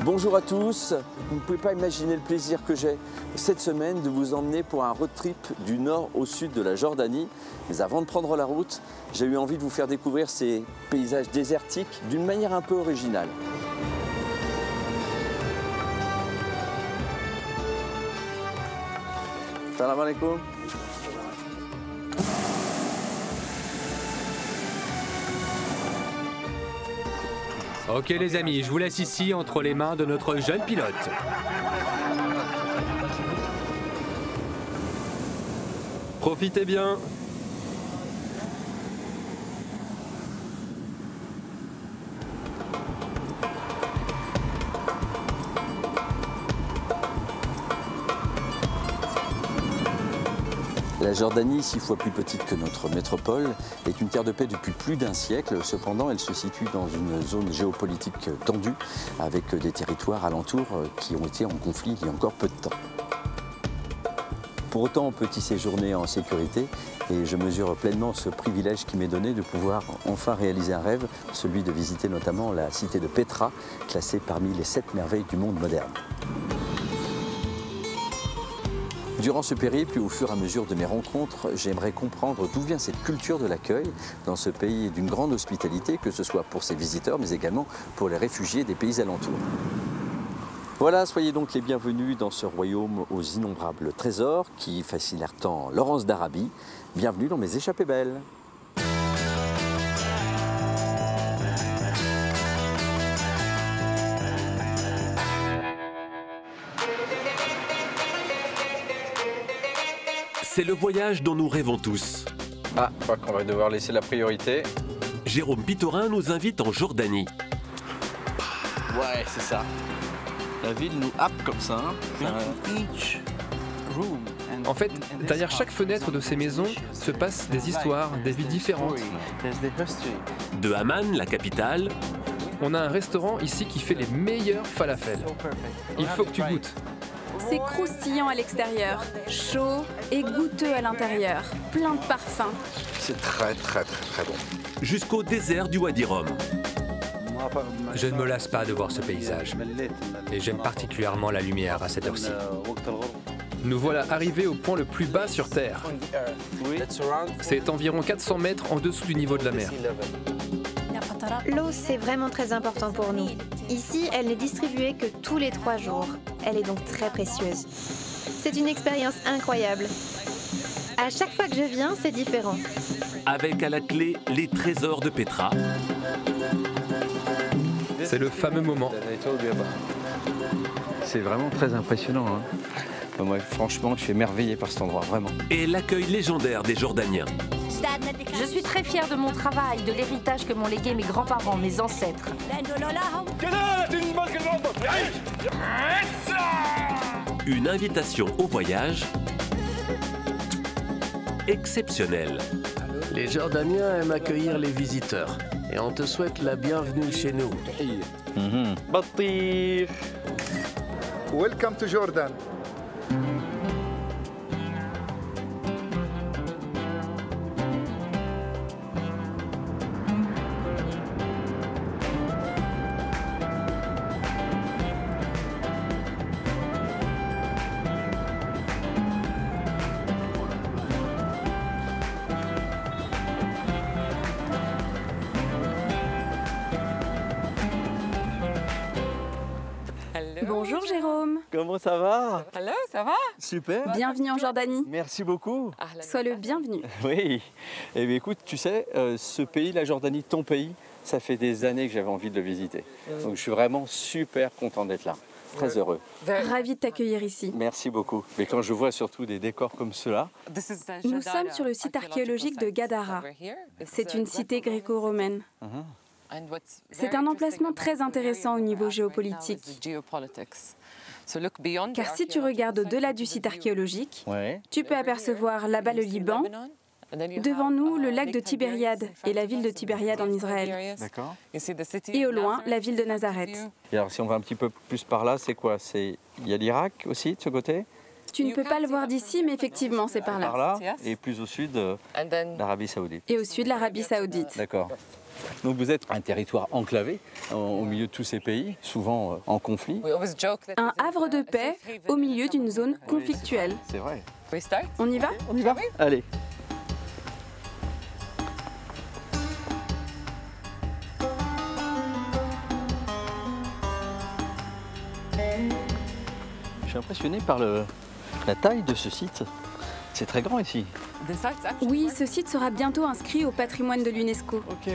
Bonjour à tous, vous ne pouvez pas imaginer le plaisir que j'ai cette semaine de vous emmener pour un road trip du nord au sud de la Jordanie. Mais avant de prendre la route, j'ai eu envie de vous faire découvrir ces paysages désertiques d'une manière un peu originale. Salam alaikum. Ok les amis, je vous laisse ici entre les mains de notre jeune pilote. Profitez bien. La Jordanie, 6 fois plus petite que notre métropole, est une terre de paix depuis plus d'un siècle. Cependant, elle se situe dans une zone géopolitique tendue, avec des territoires alentours qui ont été en conflit il y a encore peu de temps. Pour autant, on peut y séjourner en sécurité et je mesure pleinement ce privilège qui m'est donné de pouvoir enfin réaliser un rêve, celui de visiter notamment la cité de Petra, classée parmi les 7 merveilles du monde moderne. Durant ce périple et au fur et à mesure de mes rencontres, j'aimerais comprendre d'où vient cette culture de l'accueil dans ce pays d'une grande hospitalité, que ce soit pour ses visiteurs, mais également pour les réfugiés des pays alentours. Voilà, soyez donc les bienvenus dans ce royaume aux innombrables trésors qui fascinèrent tant Laurence d'Arabie. Bienvenue dans mes échappées belles. C'est le voyage dont nous rêvons tous. Ah, je crois qu'on va devoir laisser la priorité. Jérôme Pitorin nous invite en Jordanie. Ouais, c'est ça. La ville nous happe comme ça. En fait, derrière chaque fenêtre de ces maisons se passent des histoires, des vies différentes. De Amman, la capitale, On a un restaurant ici qui fait les meilleurs falafels. Il faut que tu goûtes. C'est croustillant à l'extérieur, chaud et goûteux à l'intérieur, plein de parfums. C'est très bon. jusqu'au désert du Wadi Rum. Je ne me lasse pas de voir ce paysage. Et j'aime particulièrement la lumière à cette heure-ci. Nous voilà arrivés au point le plus bas sur Terre. C'est environ 400 mètres en dessous du niveau de la mer. L'eau, c'est vraiment très important pour nous. Ici, elle n'est distribuée que tous les 3 jours. Elle est donc très précieuse. C'est une expérience incroyable. À chaque fois que je viens, c'est différent. Avec à la clé les trésors de Petra. C'est le fameux moment. C'est vraiment très impressionnant. Moi, franchement, je suis émerveillé par cet endroit, vraiment. Et l'accueil légendaire des Jordaniens. Je suis très fière de mon travail, de l'héritage que m'ont légué mes grands-parents, mes ancêtres. Une invitation au voyage exceptionnelle. Les Jordaniens aiment accueillir les visiteurs et on te souhaite la bienvenue chez nous. Welcome to Jordan. Bonjour Jérôme. Comment ça va? Hello, ça va? Super. Bienvenue en Jordanie. Merci beaucoup. Sois le bienvenu. Oui. Eh bien, écoute, tu sais, ce pays, la Jordanie, ton pays, ça fait des années que j'avais envie de le visiter. Donc, je suis vraiment super content d'être là. Très heureux. Ravi de t'accueillir ici. Merci beaucoup. Mais quand je vois surtout des décors comme ceux-là... Nous sommes sur le site archéologique de Gadara. C'est une cité gréco-romaine. C'est un emplacement très intéressant au niveau géopolitique. Car si tu regardes au-delà du site archéologique, tu peux apercevoir là-bas le Liban, devant nous le lac de Tibériade et la ville de Tibériade en Israël. D'accord. Et au loin, la ville de Nazareth. Et alors, si on va un petit peu plus par là, c'est quoi? Il y a l'Irak aussi, de ce côté? Tu ne peux pas le voir d'ici, mais effectivement, c'est par là. Par là, et plus au sud, l'Arabie Saoudite. Et au sud, l'Arabie Saoudite. D'accord. Donc vous êtes un territoire enclavé au milieu de tous ces pays, souvent en conflit. Un havre de paix au milieu d'une zone conflictuelle. C'est vrai. On y va? On y va? Allez. Je suis impressionné par la taille de ce site. C'est très grand ici. Oui, ce site sera bientôt inscrit au patrimoine de l'UNESCO. Ok.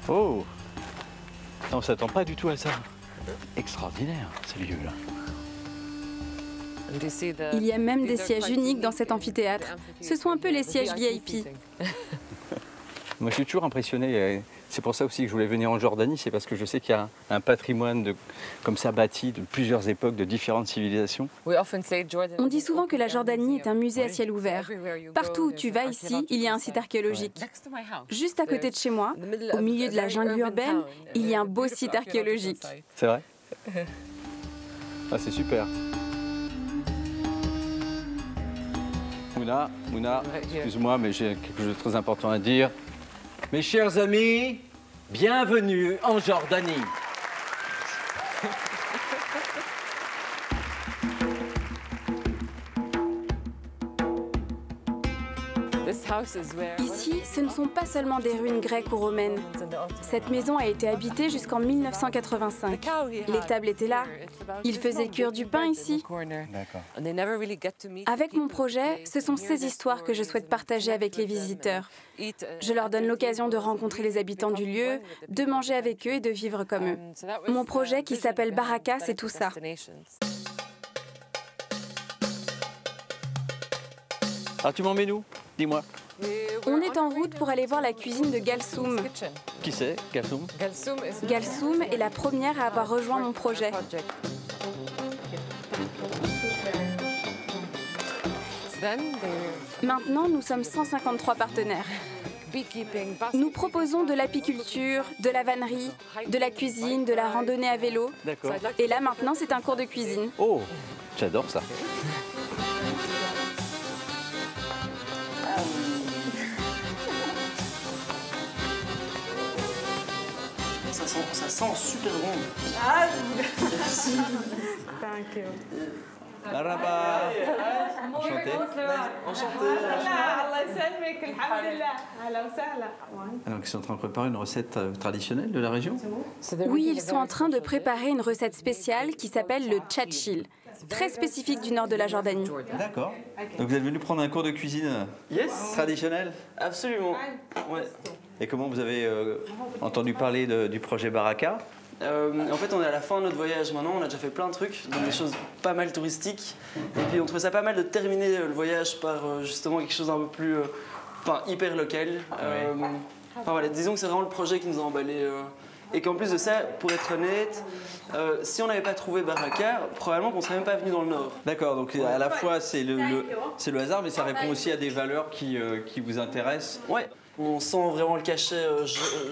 Oh! On ne s'attend pas du tout à ça. Extraordinaire, ce lieu-là. Il y a même des sièges uniques dans cet amphithéâtre. Ce sont un peu les sièges VIP. Moi, je suis toujours impressionné. C'est pour ça aussi que je voulais venir en Jordanie, c'est parce que je sais qu'il y a un patrimoine comme ça bâti de plusieurs époques, de différentes civilisations. On dit souvent que la Jordanie est un musée à ciel ouvert. Partout où tu vas ici, il y a un site archéologique. Juste à côté de chez moi, au milieu de la jungle urbaine, il y a un beau site archéologique. C'est vrai? Ah, c'est super. Mouna, excuse-moi, mais j'ai quelque chose de très important à dire. Mes chers amis, bienvenue en Jordanie. Ici, ce ne sont pas seulement des ruines grecques ou romaines. Cette maison a été habitée jusqu'en 1985. L'étable était là. Ils faisaient cuire du pain ici. Avec mon projet, ce sont ces histoires que je souhaite partager avec les visiteurs. Je leur donne l'occasion de rencontrer les habitants du lieu, de manger avec eux et de vivre comme eux. Mon projet, qui s'appelle Baraka, c'est tout ça. Alors tu m'emmènes où? Dis-moi. On est en route pour aller voir la cuisine de Galsoum. Qui c'est, Galsoum? Galsoum est la première à avoir rejoint mon projet. Maintenant, nous sommes 153 partenaires. Nous proposons de l'apiculture, de la vannerie, de la cuisine, de la randonnée à vélo. D'accord. Et là, maintenant, c'est un cours de cuisine. Oh, j'adore ça. Ça sent super bon. Ah, merci. Thank you. Marhaba. Enchanté. Alors ils sont en train de préparer une recette traditionnelle de la région? Oui, ils sont en train de préparer une recette spéciale qui s'appelle le tchatchil, très spécifique du nord de la Jordanie. D'accord. Donc vous êtes venu prendre un cours de cuisine traditionnelle? Absolument. Ouais. Et comment vous avez entendu parler du projet Baraka? En fait, on est à la fin de notre voyage maintenant, on a déjà fait plein de trucs, donc des choses pas mal touristiques. Et puis on trouvait ça pas mal de terminer le voyage par justement quelque chose d'un peu plus hyper local. Voilà, disons que c'est vraiment le projet qui nous a emballés. Et qu'en plus de ça, pour être honnête, si on n'avait pas trouvé Baraka, probablement qu'on ne serait même pas venu dans le Nord. D'accord, donc à la fois c'est le hasard, mais ça répond aussi à des valeurs qui vous intéressent. Ouais. On sent vraiment le cachet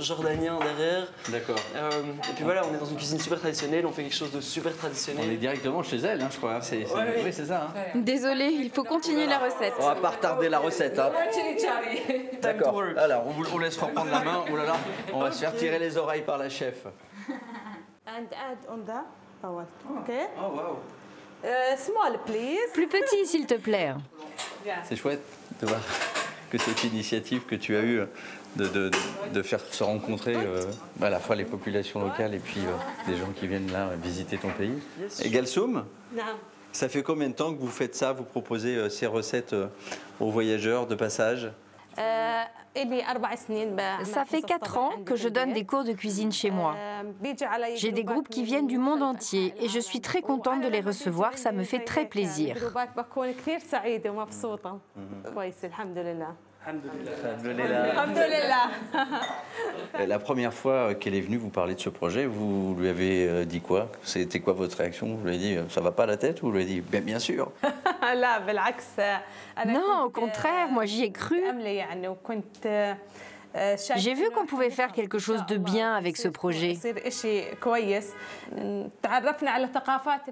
jordanien derrière. D'accord. Et puis voilà, on est dans une cuisine super traditionnelle, on fait quelque chose de super traditionnel. On est directement chez elle, hein, je crois. Oui, c'est ça. Hein. Désolée, il faut continuer la recette. On va pas retarder la recette. Hein. D'accord. Alors, on vous laisse reprendre la main. Oh là là, on va se faire tirer les oreilles par la chef. Oh wow. Small, please. Plus petit, s'il te plaît. C'est chouette de voir que cette initiative que tu as eue de faire se rencontrer à la fois les populations locales et puis des gens qui viennent là visiter ton pays. Et Galsoum, ça fait combien de temps que vous faites ça? Vous proposez ces recettes aux voyageurs de passage? Ça fait 4 ans que je donne des cours de cuisine chez moi. J'ai des groupes qui viennent du monde entier et je suis très contente de les recevoir, ça me fait très plaisir. La première fois qu'elle est venue vous parler de ce projet, vous lui avez dit quoi? C'était quoi votre réaction? Vous lui avez dit ça va pas à la tête ou vous lui avez dit bien sûr? Non, au contraire, moi j'y ai cru. J'ai vu qu'on pouvait faire quelque chose de bien avec ce projet.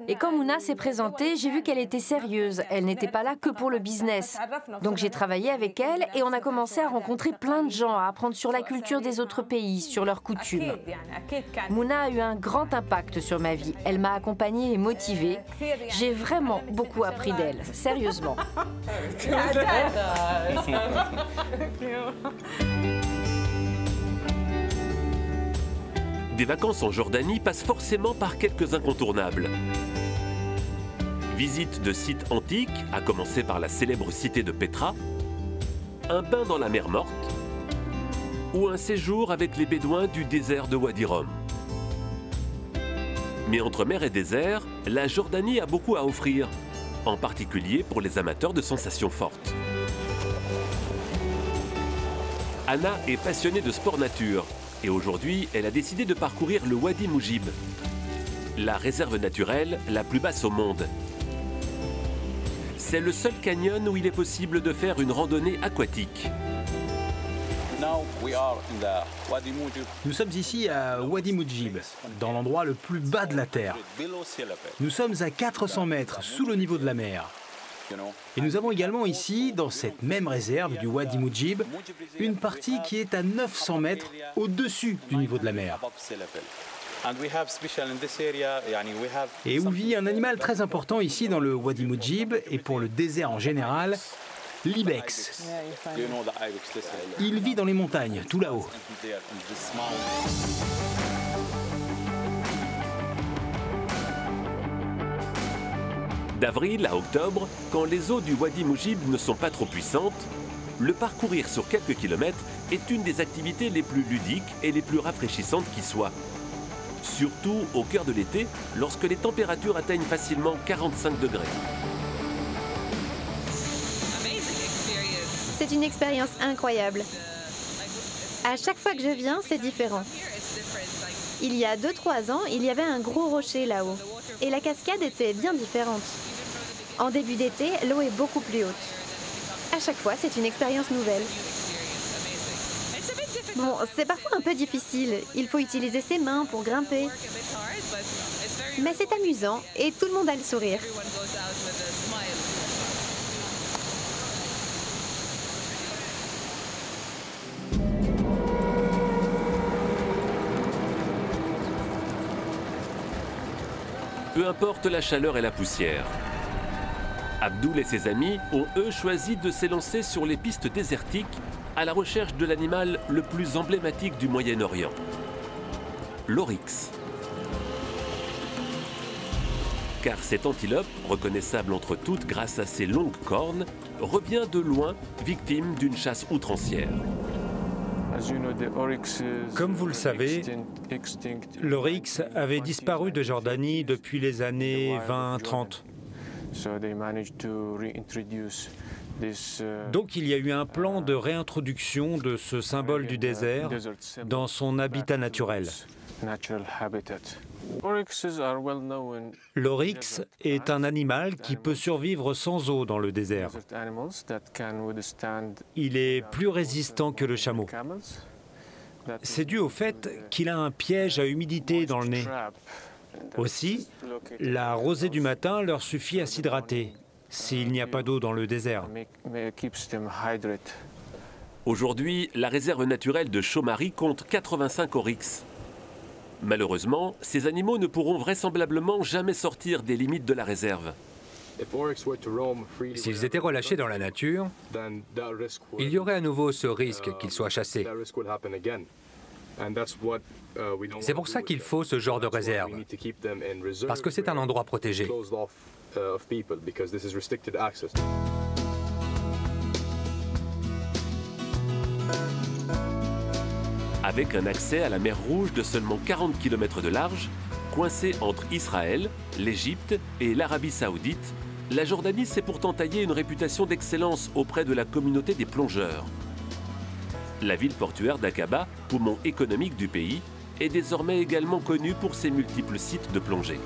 Et quand Mouna s'est présentée, j'ai vu qu'elle était sérieuse. Elle n'était pas là que pour le business. Donc j'ai travaillé avec elle et on a commencé à rencontrer plein de gens, à apprendre sur la culture des autres pays, sur leurs coutumes. Mouna a eu un grand impact sur ma vie. Elle m'a accompagnée et motivée. J'ai vraiment beaucoup appris d'elle, sérieusement. Des vacances en Jordanie passent forcément par quelques incontournables. Visite de sites antiques, à commencer par la célèbre cité de Petra, un bain dans la mer Morte ou un séjour avec les Bédouins du désert de Wadi Rum. Mais entre mer et désert, la Jordanie a beaucoup à offrir, en particulier pour les amateurs de sensations fortes. Anna est passionnée de sport nature. Et aujourd'hui, elle a décidé de parcourir le Wadi Moujib, la réserve naturelle la plus basse au monde. C'est le seul canyon où il est possible de faire une randonnée aquatique. Nous sommes ici à Wadi Moujib, dans l'endroit le plus bas de la Terre. Nous sommes à 400 mètres sous le niveau de la mer. Et nous avons également ici, dans cette même réserve du Wadi Moujib, une partie qui est à 900 mètres au-dessus du niveau de la mer. Et où vit un animal très important ici dans le Wadi Moujib et pour le désert en général, l'ibex. Il vit dans les montagnes, tout là-haut. D'avril à octobre, quand les eaux du Wadi Moujib ne sont pas trop puissantes, le parcourir sur quelques kilomètres est une des activités les plus ludiques et les plus rafraîchissantes qui soient. Surtout au cœur de l'été, lorsque les températures atteignent facilement 45 degrés. C'est une expérience incroyable. À chaque fois que je viens, c'est différent. Il y a 2-3 ans, il y avait un gros rocher là-haut. Et la cascade était bien différente. En début d'été, l'eau est beaucoup plus haute. À chaque fois, c'est une expérience nouvelle. Bon, c'est parfois un peu difficile. Il faut utiliser ses mains pour grimper. Mais c'est amusant et tout le monde a le sourire. Peu importe la chaleur et la poussière. Abdoul et ses amis ont eux choisi de s'élancer sur les pistes désertiques à la recherche de l'animal le plus emblématique du Moyen-Orient, l'oryx. Car cette antilope, reconnaissable entre toutes grâce à ses longues cornes, revient de loin victime d'une chasse outrancière. Comme vous le savez, l'oryx avait disparu de Jordanie depuis les années 20-30. Donc il y a eu un plan de réintroduction de ce symbole du désert dans son habitat naturel. L'oryx est un animal qui peut survivre sans eau dans le désert. Il est plus résistant que le chameau. C'est dû au fait qu'il a un piège à humidité dans le nez. Aussi, la rosée du matin leur suffit à s'hydrater, s'il n'y a pas d'eau dans le désert. Aujourd'hui, la réserve naturelle de Chomari compte 85 oryx. Malheureusement, ces animaux ne pourront vraisemblablement jamais sortir des limites de la réserve. S'ils étaient relâchés dans la nature, il y aurait à nouveau ce risque qu'ils soient chassés. C'est pour ça qu'il faut ce genre de réserve, parce que c'est un endroit protégé. Avec un accès à la mer Rouge de seulement 40 km de large, coincée entre Israël, l'Égypte et l'Arabie Saoudite, la Jordanie s'est pourtant taillée une réputation d'excellence auprès de la communauté des plongeurs. La ville portuaire d'Aqaba, poumon économique du pays, est désormais également connue pour ses multiples sites de plongée.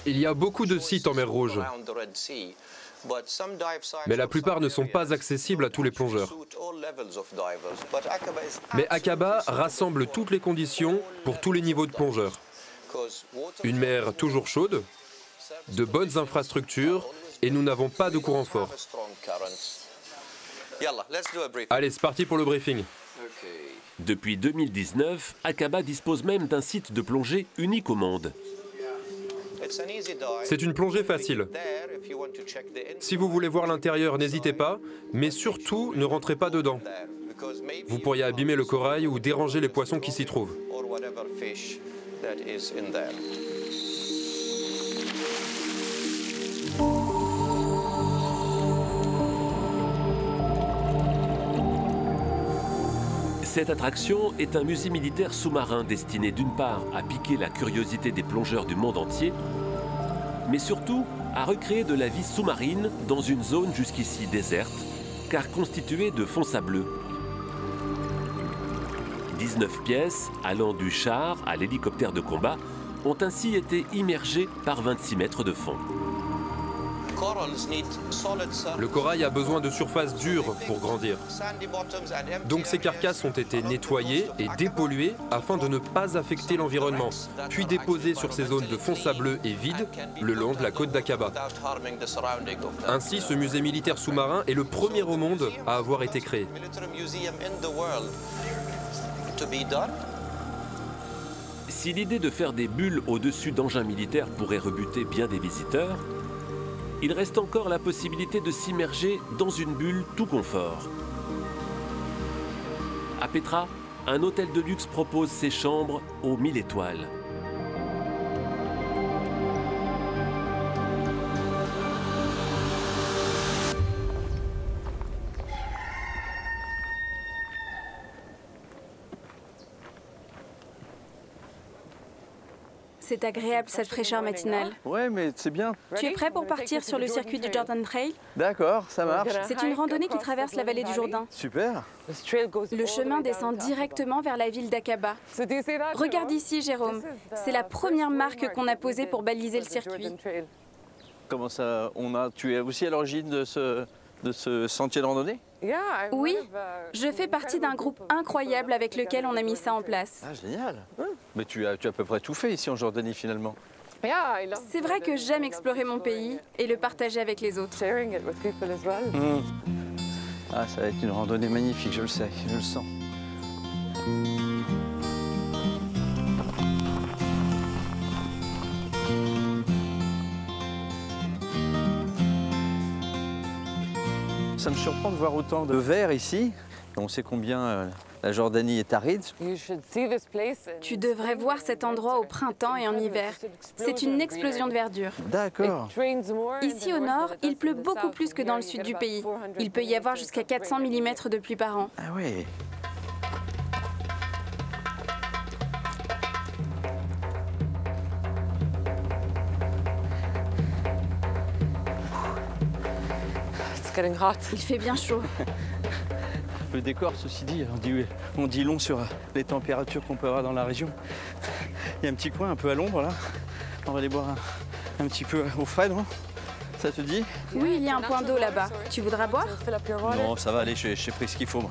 Il y a beaucoup de sites en mer Rouge. Mais la plupart ne sont pas accessibles à tous les plongeurs. Mais Aqaba rassemble toutes les conditions pour tous les niveaux de plongeurs. Une mer toujours chaude, de bonnes infrastructures et nous n'avons pas de courant fort. Allez, c'est parti pour le briefing. Depuis 2019, Aqaba dispose même d'un site de plongée unique au monde. C'est une plongée facile. Si vous voulez voir l'intérieur, n'hésitez pas, mais surtout ne rentrez pas dedans. Vous pourriez abîmer le corail ou déranger les poissons qui s'y trouvent. Cette attraction est un musée militaire sous-marin destiné d'une part à piquer la curiosité des plongeurs du monde entier, mais surtout à recréer de la vie sous-marine dans une zone jusqu'ici déserte, car constituée de fonds sableux. 19 pièces, allant du char à l'hélicoptère de combat, ont ainsi été immergées par 26 mètres de fond. Le corail a besoin de surface dure pour grandir. Donc ces carcasses ont été nettoyées et dépolluées afin de ne pas affecter l'environnement, puis déposées sur ces zones de fond sableux et vides le long de la côte d'Aqaba. Ainsi, ce musée militaire sous-marin est le premier au monde à avoir été créé. Si l'idée de faire des bulles au-dessus d'engins militaires pourrait rebuter bien des visiteurs, il reste encore la possibilité de s'immerger dans une bulle tout confort. À Petra, un hôtel de luxe propose ses chambres aux 1000 étoiles. C'est agréable cette fraîcheur matinale. Ouais, mais c'est bien. Tu es prêt pour partir sur le circuit du Jordan Trail? D'accord, ça marche. C'est une randonnée qui traverse la vallée du Jourdain. Super. Le chemin descend directement vers la ville d'Aqaba. Regarde ici, Jérôme. C'est la première marque qu'on a posée pour baliser le circuit. Comment ça, tu es aussi à l'origine de ce sentier de randonnée? Oui, je fais partie d'un groupe incroyable avec lequel on a mis ça en place. Ah, génial. Mais tu as à peu près tout fait ici en Jordanie finalement. C'est vrai que j'aime explorer mon pays et le partager avec les autres. Ah, ça va être une randonnée magnifique, je le sais, je le sens. Ça me surprend de voir autant de verre ici. On sait combien la Jordanie est aride. Tu devrais voir cet endroit au printemps et en hiver. C'est une explosion de verdure. D'accord. Ici au nord, il pleut beaucoup plus que dans le sud du pays. Il peut y avoir jusqu'à 400 mm de pluie par an. Ah oui. Il fait bien chaud. Le décor, ceci dit, on dit long sur les températures qu'on peut avoir dans la région. Il y a un petit coin un peu à l'ombre là. On va aller boire un petit peu au frais, non? Ça te dit? Oui, il y a un point d'eau là-bas. Tu voudras boire? Non, ça va aller, j'ai pris ce qu'il faut.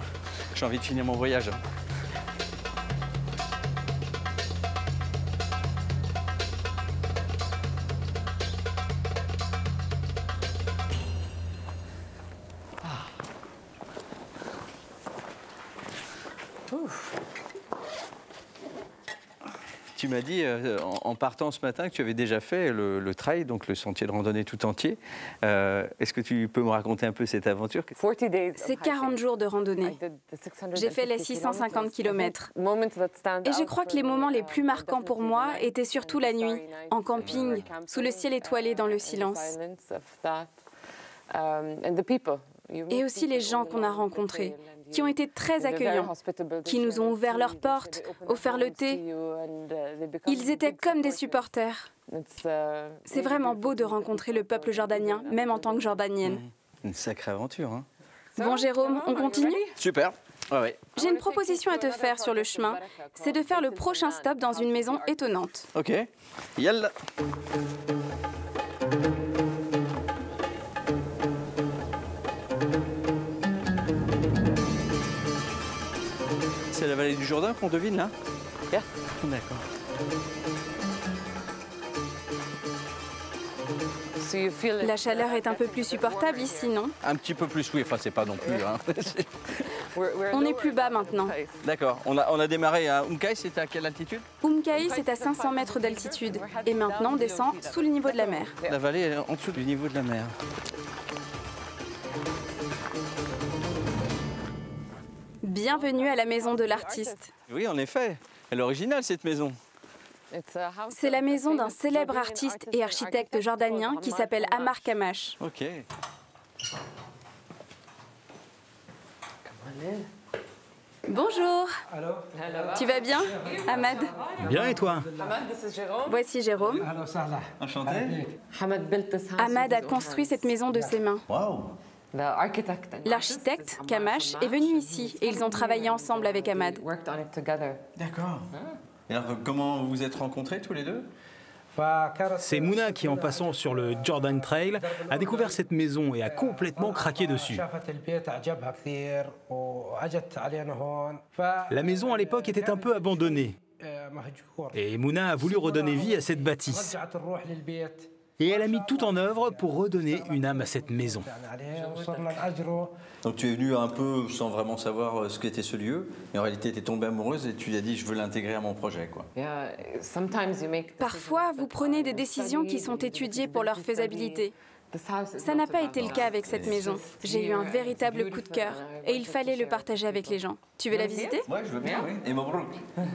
J'ai envie de finir mon voyage. Tu m'as dit en partant ce matin que tu avais déjà fait le trail, donc le sentier de randonnée tout entier. Est-ce que tu peux me raconter un peu cette aventure? C'est 40 jours de randonnée. J'ai fait les 650 km. Et je crois que les moments les plus marquants pour moi étaient surtout la nuit, en camping, sous le ciel étoilé dans le silence. Et aussi les gens qu'on a rencontrés, qui ont été très accueillants, qui nous ont ouvert leurs portes, offert le thé. Ils étaient comme des supporters. C'est vraiment beau de rencontrer le peuple jordanien, même en tant que jordanienne. Une sacrée aventure, hein. Bon, Jérôme, on continue? Super. Ouais. J'ai une proposition à te faire sur le chemin. C'est de faire le prochain stop dans une maison étonnante. Ok. Yalla. la vallée du Jourdain qu'on devine là? Yes. D'accord. La chaleur est un peu plus supportable ici, non? Un petit peu plus, oui, enfin c'est pas non plus. Hein. On est plus bas maintenant. D'accord, on a démarré à Umkai, c'était à quelle altitude? Umkai, c'est à 500 mètres d'altitude. Et maintenant, on descend sous le niveau de la mer. La vallée est en dessous du niveau de la mer. Bienvenue à la maison de l'artiste. Oui, en effet, elle est originale cette maison. C'est la maison d'un célèbre artiste et architecte jordanien qui s'appelle Ammar Kamash. Ok. Bonjour. Tu vas bien, Ahmad? Bien, et toi? Voici Jérôme. Enchanté. Ahmad a construit cette maison de ses mains. L'architecte, Kamash, est venu ici et ils ont travaillé ensemble avec Ahmad. D'accord. Et alors, comment vous vous êtes rencontrés tous les deux? C'est Mouna qui, en passant sur le Jordan Trail, a découvert cette maison et a complètement craqué dessus. La maison à l'époque était un peu abandonnée. Et Mouna a voulu redonner vie à cette bâtisse. Et elle a mis tout en œuvre pour redonner une âme à cette maison. Donc tu es venu un peu sans vraiment savoir ce qu'était ce lieu, et en réalité tu es tombée amoureuse et tu lui as dit je veux l'intégrer à mon projet, quoi. Parfois, vous prenez des décisions qui sont étudiées pour leur faisabilité. Ça n'a pas été le cas avec cette maison. J'ai eu un véritable coup de cœur et il fallait le partager avec les gens. Tu veux la visiter? Oui, je veux bien, oui. Et Mabrouk,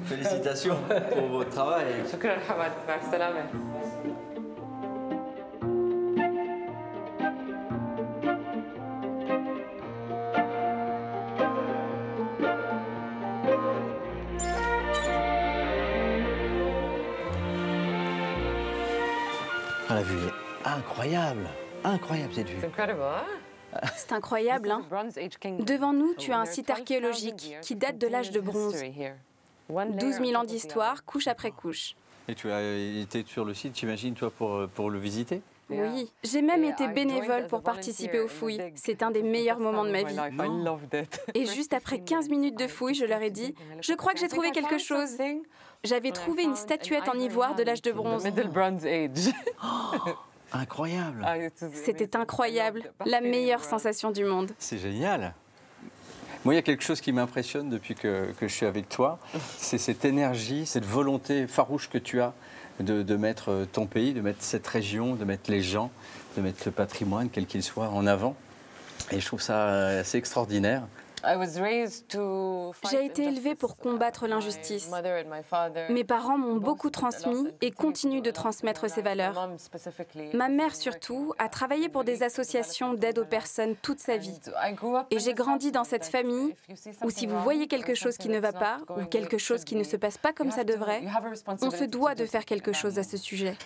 félicitations pour votre travail. La vue est incroyable, incroyable cette vue. C'est incroyable, hein? Devant nous, tu as un site archéologique qui date de l'âge de bronze. 12 000 ans d'histoire, couche après couche. Et tu as été sur le site, j'imagine, toi, pour le visiter? Oui, j'ai même été bénévole pour participer aux fouilles. C'est un des meilleurs moments de ma vie. Et juste après 15 minutes de fouilles, je leur ai dit « Je crois que j'ai trouvé quelque chose ». J'avais trouvé une statuette en ivoire de l'âge de bronze. Incroyable. C'était incroyable, la meilleure sensation du monde. C'est génial. Moi, il y a quelque chose qui m'impressionne depuis que je suis avec toi, c'est cette énergie, cette volonté farouche que tu as de mettre ton pays, de mettre cette région, de mettre les gens, de mettre le patrimoine, quel qu'il soit, en avant. Et je trouve ça assez extraordinaire. J'ai été élevée pour combattre l'injustice. Mes parents m'ont beaucoup transmis et continuent de transmettre ces valeurs. Ma mère, surtout, a travaillé pour des associations d'aide aux personnes toute sa vie. Et j'ai grandi dans cette famille où si vous voyez quelque chose qui ne va pas ou quelque chose qui ne se passe pas comme ça devrait, on se doit de faire quelque chose à ce sujet.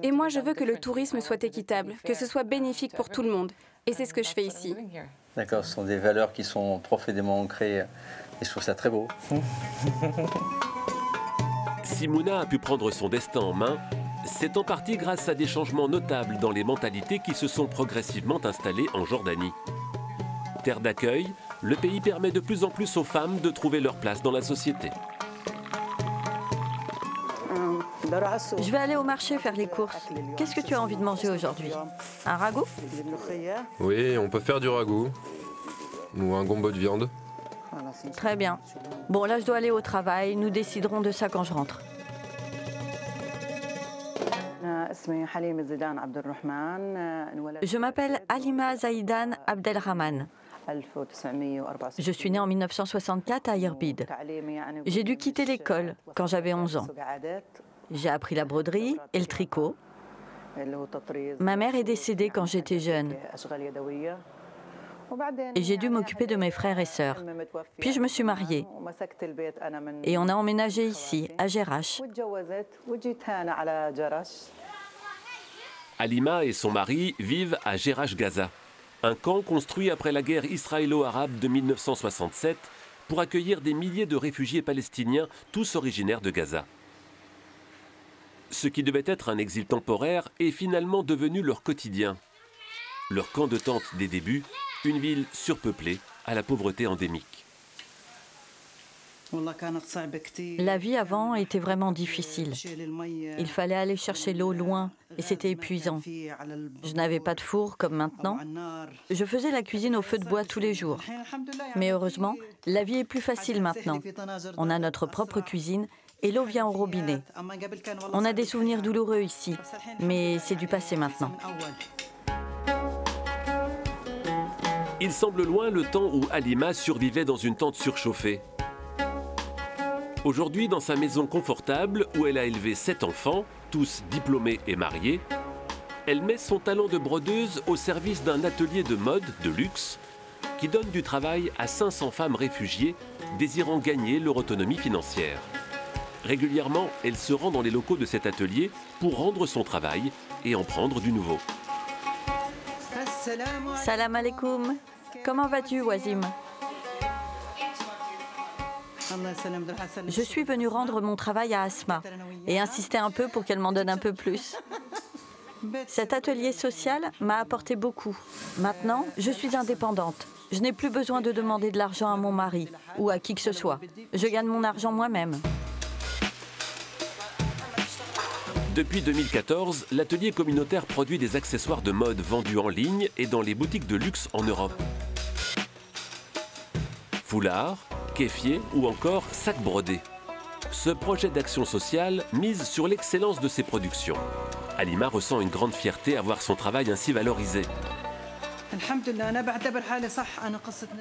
Et moi, je veux que le tourisme soit équitable, que ce soit bénéfique pour tout le monde. Et c'est ce que je fais ici. D'accord, ce sont des valeurs qui sont profondément ancrées et je trouve ça très beau. Si Mouna a pu prendre son destin en main, c'est en partie grâce à des changements notables dans les mentalités qui se sont progressivement installées en Jordanie. Terre d'accueil, le pays permet de plus en plus aux femmes de trouver leur place dans la société. Je vais aller au marché faire les courses. Qu'est-ce que tu as envie de manger aujourd'hui? Un ragoût? Oui, on peut faire du ragoût. Ou un gombo de viande. Très bien. Bon, là, je dois aller au travail. Nous déciderons de ça quand je rentre. Je m'appelle Halima Zaïdan Abdelrahman. Je suis née en 1964 à Irbid. J'ai dû quitter l'école quand j'avais 11 ans. J'ai appris la broderie et le tricot. Ma mère est décédée quand j'étais jeune. Et j'ai dû m'occuper de mes frères et sœurs. Puis je me suis mariée. Et on a emménagé ici, à Jerash. Halima et son mari vivent à Jerash Gaza, un camp construit après la guerre israélo-arabe de 1967 pour accueillir des milliers de réfugiés palestiniens, tous originaires de Gaza. Ce qui devait être un exil temporaire est finalement devenu leur quotidien. Leur camp de tente des débuts, une ville surpeuplée à la pauvreté endémique. La vie avant était vraiment difficile. Il fallait aller chercher l'eau loin et c'était épuisant. Je n'avais pas de four comme maintenant. Je faisais la cuisine au feu de bois tous les jours. Mais heureusement, la vie est plus facile maintenant. On a notre propre cuisine et l'eau vient au robinet. On a des souvenirs douloureux ici, mais c'est du passé maintenant. Il semble loin le temps où Halima survivait dans une tente surchauffée. Aujourd'hui, dans sa maison confortable où elle a élevé 7 enfants, tous diplômés et mariés, elle met son talent de brodeuse au service d'un atelier de mode de luxe qui donne du travail à 500 femmes réfugiées désirant gagner leur autonomie financière. Régulièrement, elle se rend dans les locaux de cet atelier pour rendre son travail et en prendre du nouveau. Salam alaikum. Comment vas-tu, Wazim? Je suis venue rendre mon travail à Asma et insister un peu pour qu'elle m'en donne un peu plus. Cet atelier social m'a apporté beaucoup. Maintenant, je suis indépendante. Je n'ai plus besoin de demander de l'argent à mon mari ou à qui que ce soit. Je gagne mon argent moi-même. Depuis 2014, l'atelier communautaire produit des accessoires de mode vendus en ligne et dans les boutiques de luxe en Europe. Foulards, kéfiers ou encore sacs brodés. Ce projet d'action sociale mise sur l'excellence de ses productions. Halima ressent une grande fierté à voir son travail ainsi valorisé.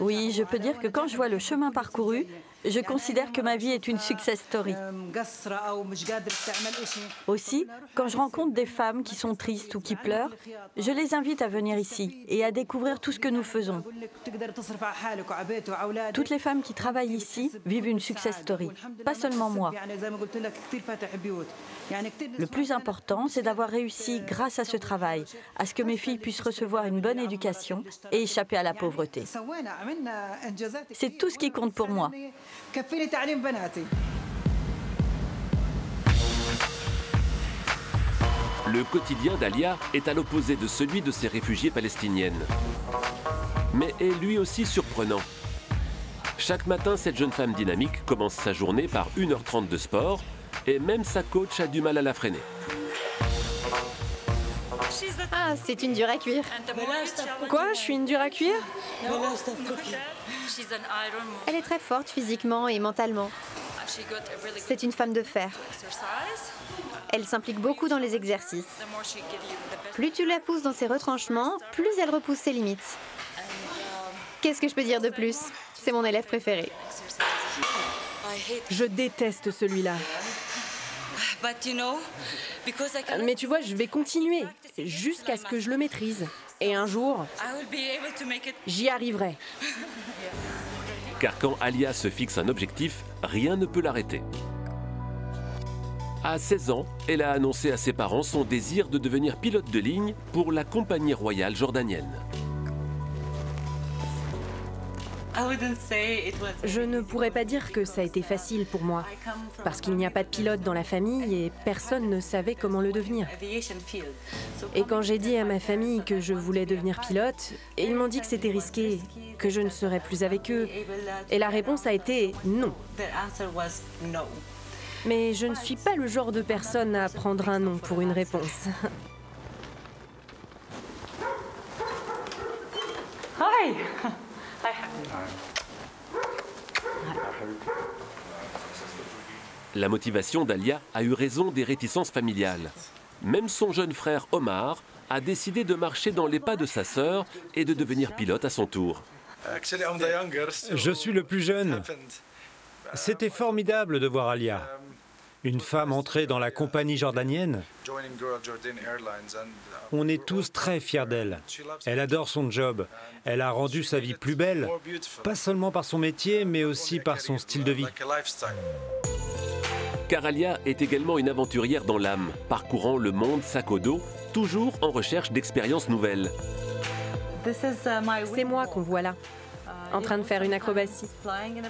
Oui, je peux dire que quand je vois le chemin parcouru, je considère que ma vie est une success story. Aussi, quand je rencontre des femmes qui sont tristes ou qui pleurent, je les invite à venir ici et à découvrir tout ce que nous faisons. Toutes les femmes qui travaillent ici vivent une success story, pas seulement moi. Le plus important, c'est d'avoir réussi, grâce à ce travail, à ce que mes filles puissent recevoir une bonne éducation et échapper à la pauvreté. C'est tout ce qui compte pour moi. Le quotidien d'Alia est à l'opposé de celui de ces réfugiées palestiniennes. Mais est lui aussi surprenant. Chaque matin, cette jeune femme dynamique commence sa journée par 1h30 de sport et même sa coach a du mal à la freiner. Ah, c'est une dure à cuire. Quoi? Je suis une dure à cuire? Elle est très forte physiquement et mentalement. C'est une femme de fer. Elle s'implique beaucoup dans les exercices. Plus tu la pousses dans ses retranchements, plus elle repousse ses limites. Qu'est-ce que je peux dire de plus? C'est mon élève préféré. Je déteste celui-là. Mais tu vois, je vais continuer jusqu'à ce que je le maîtrise. Et un jour, j'y arriverai. Car quand Alia se fixe un objectif, rien ne peut l'arrêter. À 16 ans, elle a annoncé à ses parents son désir de devenir pilote de ligne pour la compagnie royale jordanienne. Je ne pourrais pas dire que ça a été facile pour moi, parce qu'il n'y a pas de pilote dans la famille et personne ne savait comment le devenir. Et quand j'ai dit à ma famille que je voulais devenir pilote, ils m'ont dit que c'était risqué, que je ne serais plus avec eux. Et la réponse a été non. Mais je ne suis pas le genre de personne à prendre un non pour une réponse. Hi. La motivation d'Alia a eu raison des réticences familiales. Même son jeune frère Omar a décidé de marcher dans les pas de sa sœur et de devenir pilote à son tour. Je suis le plus jeune. C'était formidable de voir Alia. Une femme entrée dans la compagnie jordanienne. On est tous très fiers d'elle. Elle adore son job. Elle a rendu sa vie plus belle, pas seulement par son métier, mais aussi par son style de vie. Car Alia est également une aventurière dans l'âme, parcourant le monde sac au dos, toujours en recherche d'expériences nouvelles. C'est moi qu'on voit là, en train de faire une acrobatie.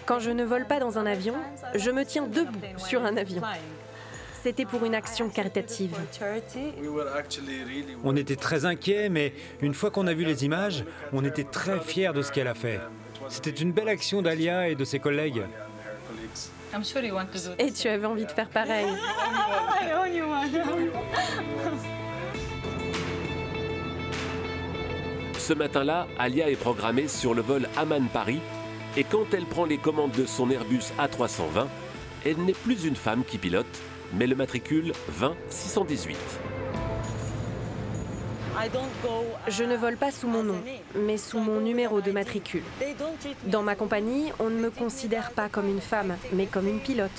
Quand je ne vole pas dans un avion, je me tiens debout sur un avion. C'était pour une action caritative. On était très inquiets, mais une fois qu'on a vu les images, on était très fiers de ce qu'elle a fait. C'était une belle action d'Alia et de ses collègues. Et tu avais envie de faire pareil. Ce matin-là, Alia est programmée sur le vol Amman-Paris et quand elle prend les commandes de son Airbus A320, elle n'est plus une femme qui pilote, mais le matricule 20618. Je ne vole pas sous mon nom, mais sous mon numéro de matricule. Dans ma compagnie, on ne me considère pas comme une femme, mais comme une pilote.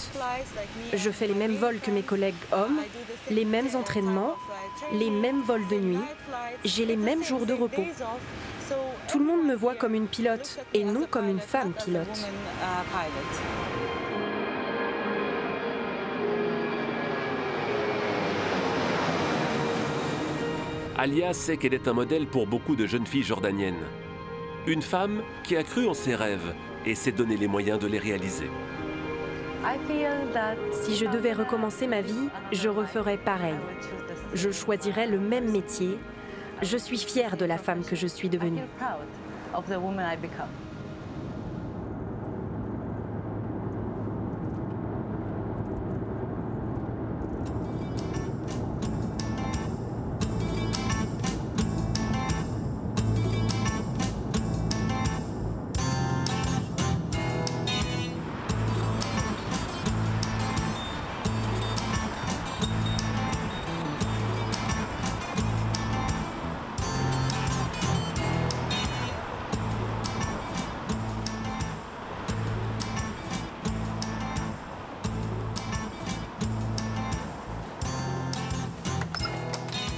Je fais les mêmes vols que mes collègues hommes, les mêmes entraînements, les mêmes vols de nuit. J'ai les mêmes jours de repos. Tout le monde me voit comme une pilote et non comme une femme pilote. Alia sait qu'elle est un modèle pour beaucoup de jeunes filles jordaniennes. Une femme qui a cru en ses rêves et s'est donné les moyens de les réaliser. Si je devais recommencer ma vie, je referais pareil. Je choisirais le même métier. Je suis fière de la femme que je suis devenue.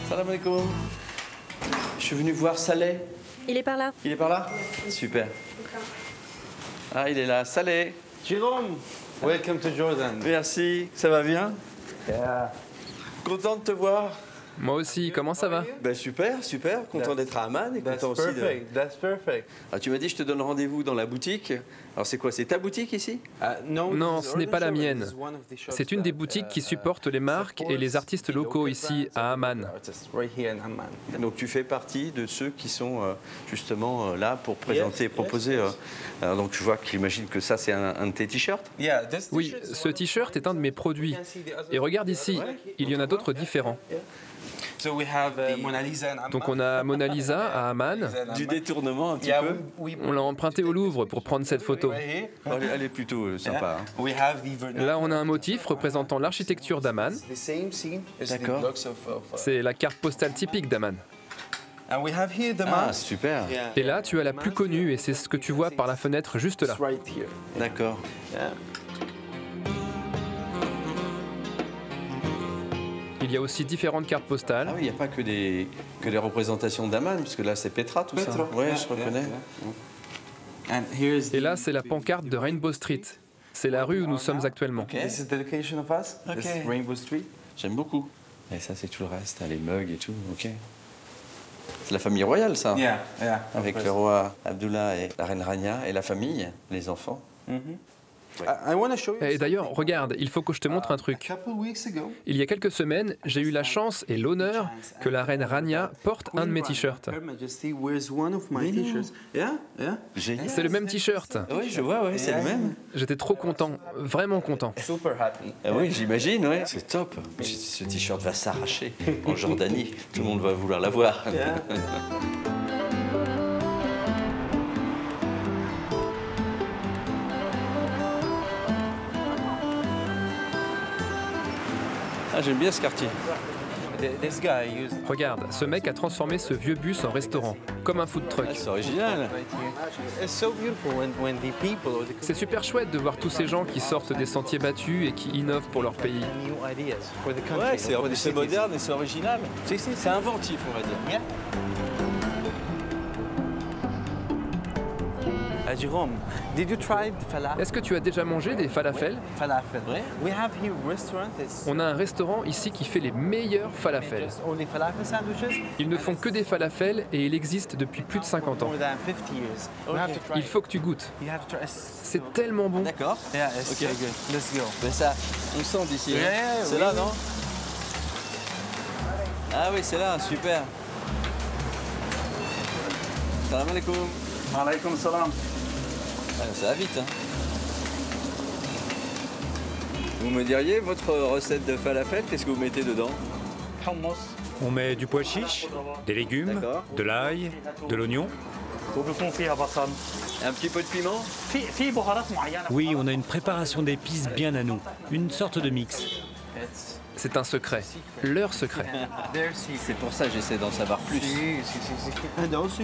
Salam alaikum. Je suis venu voir Saleh. Il est par là. Il est par là? Super. Ah, il est là. Saleh. Jérôme, welcome to Jordan. Merci. Ça va bien? Yeah. Content de te voir. Moi aussi, comment ça va? Ben super, super. Content d'être à Amman et content aussi de... That's perfect. Ah, tu m'as dit je te donne rendez-vous dans la boutique. Alors c'est quoi? C'est ta boutique ici? Non, ce n'est pas la mienne. C'est une des boutiques qui supporte les marques et les artistes locaux ici à Amman. Donc tu fais partie de ceux qui sont justement là pour présenter et proposer. Alors, donc je vois que j'imagine que ça c'est un de tes t-shirts? Oui, ce t-shirt est un de mes produits. Et regarde ici, il y en a d'autres différents. Donc on a Mona Lisa à Amman. Du détournement un petit peu. On l'a emprunté au Louvre pour prendre cette photo. Elle est plutôt sympa. Hein. Là on a un motif représentant l'architecture d'Amman. D'accord. C'est la carte postale typique d'Amman. Ah, super. Et là tu as la plus connue et c'est ce que tu vois par la fenêtre juste là. D'accord. Il y a aussi différentes cartes postales. Ah oui, il n'y a pas que des représentations d'Amman, parce que là c'est Petra tout ça. Oui, je reconnais. Et là c'est la pancarte de Rainbow Street. C'est la rue où nous sommes actuellement. J'aime beaucoup. Et ça c'est tout le reste, les mugs et tout. Ok. C'est la famille royale ça. Avec le roi Abdullah et la reine Rania et la famille, les enfants. Et d'ailleurs, regarde, il faut que je te montre un truc. Il y a quelques semaines, j'ai eu la chance et l'honneur que la reine Rania porte un de mes t-shirts. C'est le même t-shirt. Oui, je vois, ouais, c'est le même. J'étais trop content, vraiment content. Oui, j'imagine, ouais. C'est top. Ce t-shirt va s'arracher en Jordanie. Tout le monde va vouloir l'avoir. Ah, j'aime bien ce quartier. Regarde, ce mec a transformé ce vieux bus en restaurant, comme un food truck. C'est original. C'est super chouette de voir tous ces gens qui sortent des sentiers battus et qui innovent pour leur pays. Ouais, c'est moderne et c'est original. C'est inventif, on va dire. Jérôme, est-ce que tu as déjà mangé des falafels? On a un restaurant ici qui fait les meilleurs falafels. Ils ne font que des falafels et il existe depuis plus de 50 ans. Il faut que tu goûtes. C'est tellement bon. D'accord. Ok. Mais ça, on sent d'ici. C'est là, non? Ah oui, c'est là, super. Salam alaikum. Alaikum salam. Ah, ça va vite, hein. Vous me diriez votre recette de falafel, qu'est-ce que vous mettez dedans? On met du pois chiche, des légumes, de l'ail, de l'oignon. Un petit peu de piment? Oui, on a une préparation d'épices bien à nous, une sorte de mix. C'est un secret, leur secret. C'est pour ça que j'essaie d'en savoir plus.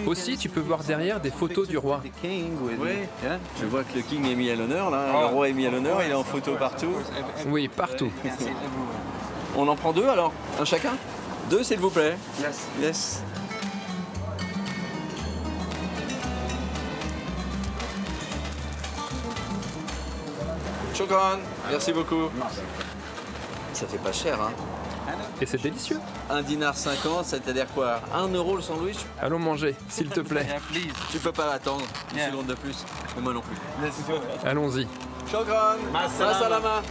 Aussi, tu peux voir derrière des photos du roi. Oui, je vois que le king est mis à l'honneur, là. Le roi est mis à l'honneur, il est en photo partout. Oui, partout. On en prend deux alors? Un chacun? Deux, s'il vous plaît. Yes. Shukran, merci beaucoup. Ça fait pas cher, hein? Et c'est délicieux. 1,50 dinar, c'est-à-dire quoi? 1 euro le sandwich? Allons manger, s'il te plaît. Tu peux pas attendre une seconde de plus, et moi non plus. Allons-y. Shukran, ma salama.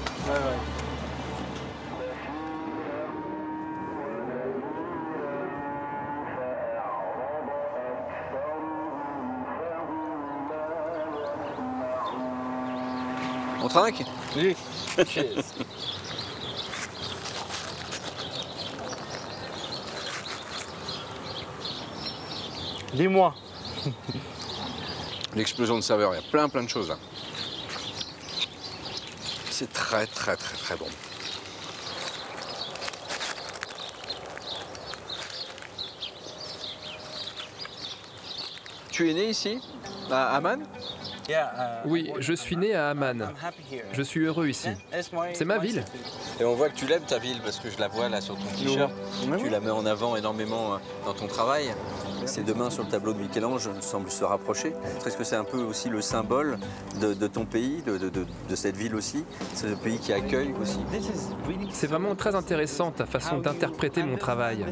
On trinque? Oui. Cheers. Dis-moi. L'explosion de saveurs, il y a plein de choses là. C'est très bon. Tu es né ici, à Amman? Oui, je suis né à Amman. Je suis heureux ici. C'est ma ville. Et on voit que tu l'aimes ta ville parce que je la vois là sur ton t-shirt. Tu la mets en avant énormément dans ton travail. Ces deux mains sur le tableau de Michel-Ange semblent se rapprocher. Est-ce que c'est un peu aussi le symbole de ton pays, de cette ville aussi? C'est le pays qui accueille aussi. C'est vraiment très intéressant ta façon d'interpréter mon travail.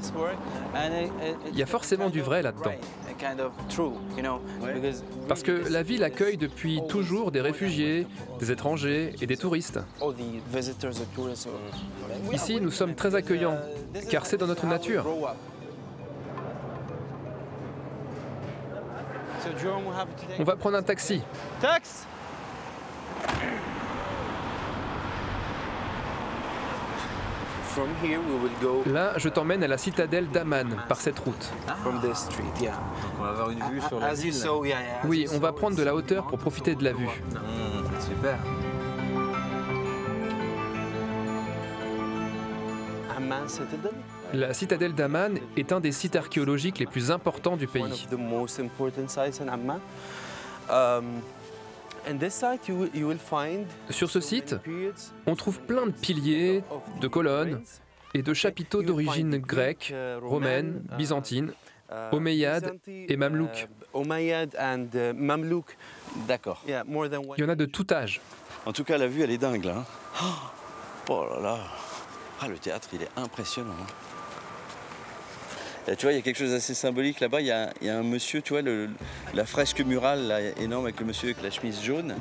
Il y a forcément du vrai là-dedans. Parce que la ville accueille depuis toujours des réfugiés, des étrangers et des touristes. Ici, nous sommes très accueillants, car c'est dans notre nature. On va prendre un taxi. Taxi. Là, je t'emmène à la citadelle d'Amman par cette route. Donc on va avoir une vue sur la ville. Oui, on va prendre de la hauteur pour profiter de la vue. Super. La citadelle d'Amman est un des sites archéologiques les plus importants du pays. Sur ce site, on trouve plein de piliers, de colonnes et de chapiteaux d'origine grecque, romaine, byzantine, omeyyade et mamelouk. D'accord. Il y en a de tout âge. En tout cas, la vue, elle est dingue là. Oh là là. Ah, le théâtre, il est impressionnant. Et tu vois, il y a quelque chose d'assez symbolique là-bas. Il y a un monsieur, tu vois, la fresque murale là, énorme avec le monsieur avec la chemise jaune.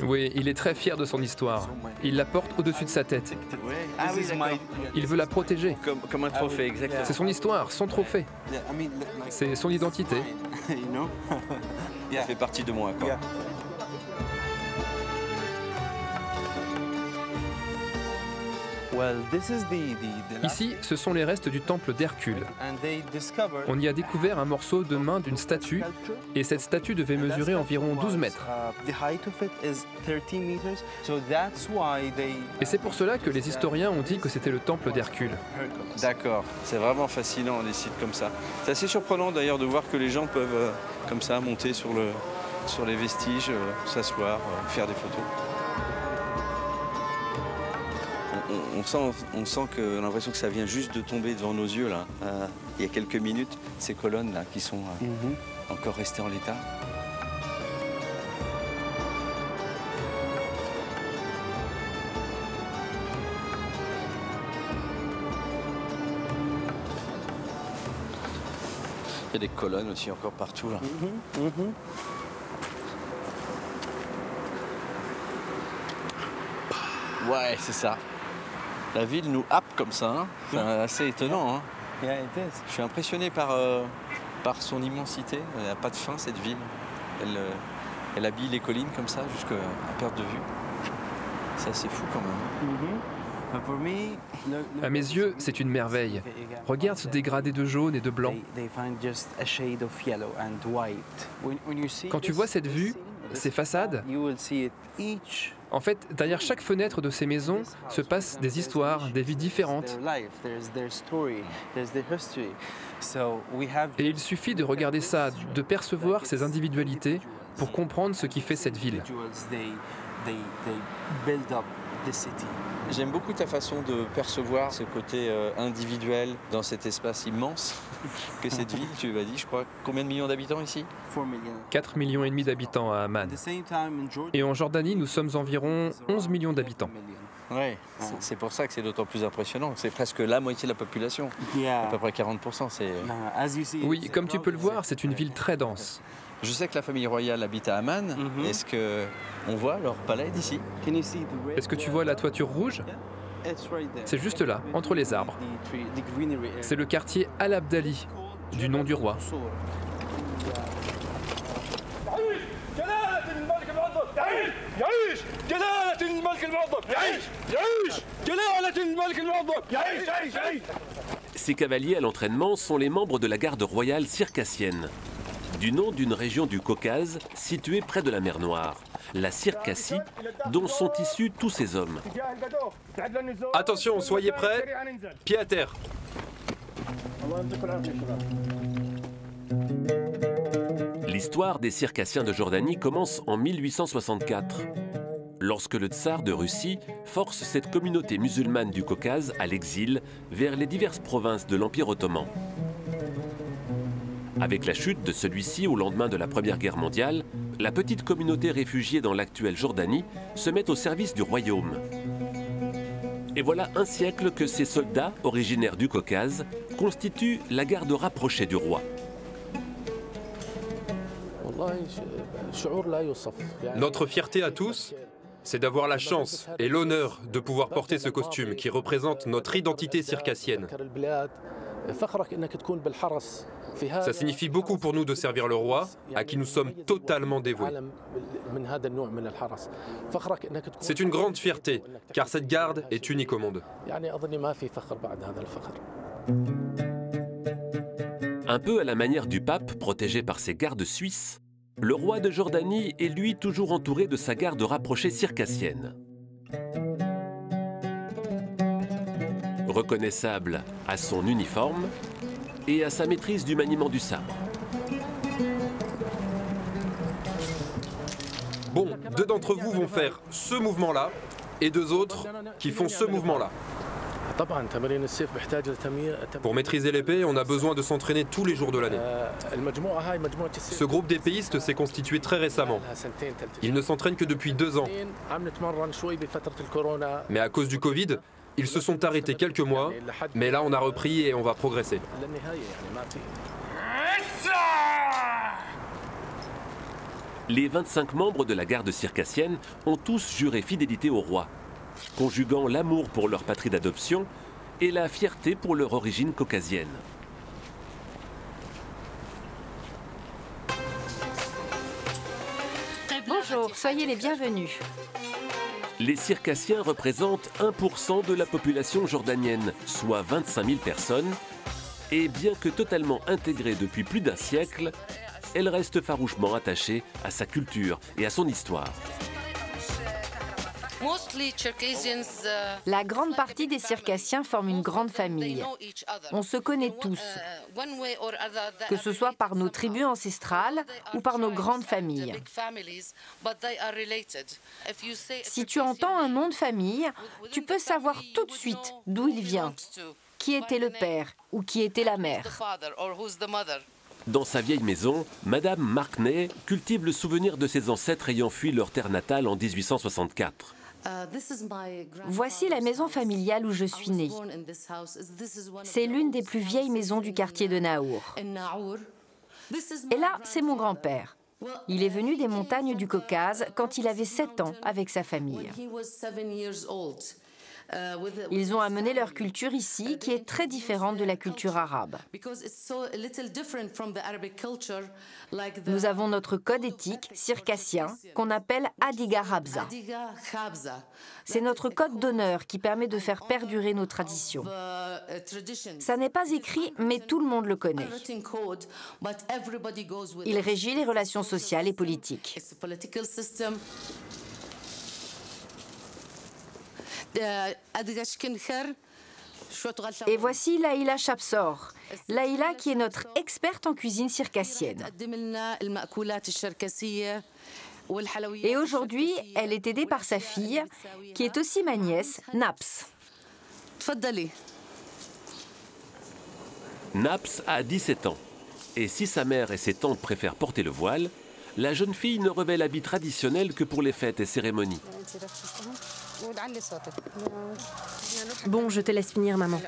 Oui, il est très fier de son histoire. Il la porte au-dessus de sa tête. Il veut la protéger. Comme un trophée, exactement. C'est son histoire, son trophée. C'est son identité. Ça fait partie de moi, quoi. Ici, ce sont les restes du temple d'Hercule. On y a découvert un morceau de main d'une statue, et cette statue devait mesurer environ 12 mètres. Et c'est pour cela que les historiens ont dit que c'était le temple d'Hercule. D'accord, c'est vraiment fascinant les sites comme ça. C'est assez surprenant d'ailleurs de voir que les gens peuvent comme ça monter sur les vestiges, s'asseoir, faire des photos. On sent que on a l'impression que ça vient juste de tomber devant nos yeux là. Il y a quelques minutes, ces colonnes là qui sont encore restées en l'état. Il y a des colonnes aussi encore partout là. Ouais, c'est ça. La ville nous happe comme ça, hein. C'est assez étonnant. Hein. Je suis impressionné par son immensité. Elle n'a pas de fin, cette ville. Elle habille les collines comme ça jusqu'à perte de vue. C'est assez fou quand même. À mes yeux, c'est une merveille. Regarde ce dégradé de jaune et de blanc. Quand tu vois cette vue, ces façades, en fait, derrière chaque fenêtre de ces maisons se passent des histoires, des vies différentes. Et il suffit de regarder ça, de percevoir ces individualités pour comprendre ce qui fait cette ville. J'aime beaucoup ta façon de percevoir ce côté individuel dans cet espace immense que cette ville. Tu m'as dit, je crois, combien de millions d'habitants ici? 4,5 millions d'habitants à Amman. Et en Jordanie, nous sommes environ 11 millions d'habitants. Oui, c'est pour ça que c'est d'autant plus impressionnant. C'est presque la moitié de la population, à peu près 40%. Oui, comme tu peux le voir, c'est une ville très dense. Je sais que la famille royale habite à Amman. Est-ce qu'on voit leur palais d'ici? Est-ce que tu vois la toiture rouge? C'est juste là, entre les arbres. C'est le quartier Al-Abdali, du nom du roi. Ces cavaliers à l'entraînement sont les membres de la garde royale circassienne, du nom d'une région du Caucase située près de la mer Noire, la Circassie, dont sont issus tous ces hommes. Attention, soyez prêts, pied à terre. L'histoire des Circassiens de Jordanie commence en 1864, lorsque le tsar de Russie force cette communauté musulmane du Caucase à l'exil vers les diverses provinces de l'Empire ottoman. Avec la chute de celui-ci au lendemain de la Première Guerre mondiale, la petite communauté réfugiée dans l'actuelle Jordanie se met au service du royaume. Et voilà un siècle que ces soldats, originaires du Caucase, constituent la garde rapprochée du roi. Notre fierté à tous, c'est d'avoir la chance et l'honneur de pouvoir porter ce costume qui représente notre identité circassienne. Ça signifie beaucoup pour nous de servir le roi, à qui nous sommes totalement dévoués. C'est une grande fierté, car cette garde est unique au monde. Un peu à la manière du pape, protégé par ses gardes suisses, le roi de Jordanie est lui toujours entouré de sa garde rapprochée circassienne. Reconnaissable à son uniforme et à sa maîtrise du maniement du sabre. Bon, 2 d'entre vous vont faire ce mouvement-là et 2 autres qui font ce mouvement-là. Pour maîtriser l'épée, on a besoin de s'entraîner tous les jours de l'année. Ce groupe d'épéistes s'est constitué très récemment. Ils ne s'entraînent que depuis 2 ans. Mais à cause du Covid, ils se sont arrêtés quelques mois, mais là on a repris et on va progresser. Les 25 membres de la garde circassienne ont tous juré fidélité au roi, conjuguant l'amour pour leur patrie d'adoption et la fierté pour leur origine caucasienne. Bonjour, soyez les bienvenus. Les Circassiens représentent 1% de la population jordanienne, soit 25 000 personnes, et bien que totalement intégrée depuis plus d'1 siècle, elle reste farouchement attachée à sa culture et à son histoire. La grande partie des Circassiens forment une grande famille. On se connaît tous, que ce soit par nos tribus ancestrales ou par nos grandes familles. Si tu entends un nom de famille, tu peux savoir tout de suite d'où il vient, qui était le père ou qui était la mère. Dans sa vieille maison, Madame Markney cultive le souvenir de ses ancêtres ayant fui leur terre natale en 1864. Voici la maison familiale où je suis née. C'est l'une des plus vieilles maisons du quartier de Naour. Et là, c'est mon grand-père. Il est venu des montagnes du Caucase quand il avait 7 ans avec sa famille. Ils ont amené leur culture ici, qui est très différente de la culture arabe. Nous avons notre code éthique circassien qu'on appelle Adiga Habza. C'est notre code d'honneur qui permet de faire perdurer nos traditions. Ça n'est pas écrit, mais tout le monde le connaît. Il régit les relations sociales et politiques. Et voici Laïla Chapsor. Laïla qui est notre experte en cuisine circassienne. Et aujourd'hui, elle est aidée par sa fille, qui est aussi ma nièce, Naps. Naps a 17 ans. Et si sa mère et ses tantes préfèrent porter le voile, la jeune fille ne revêt l'habit traditionnel que pour les fêtes et cérémonies. Bon, je te laisse finir, maman.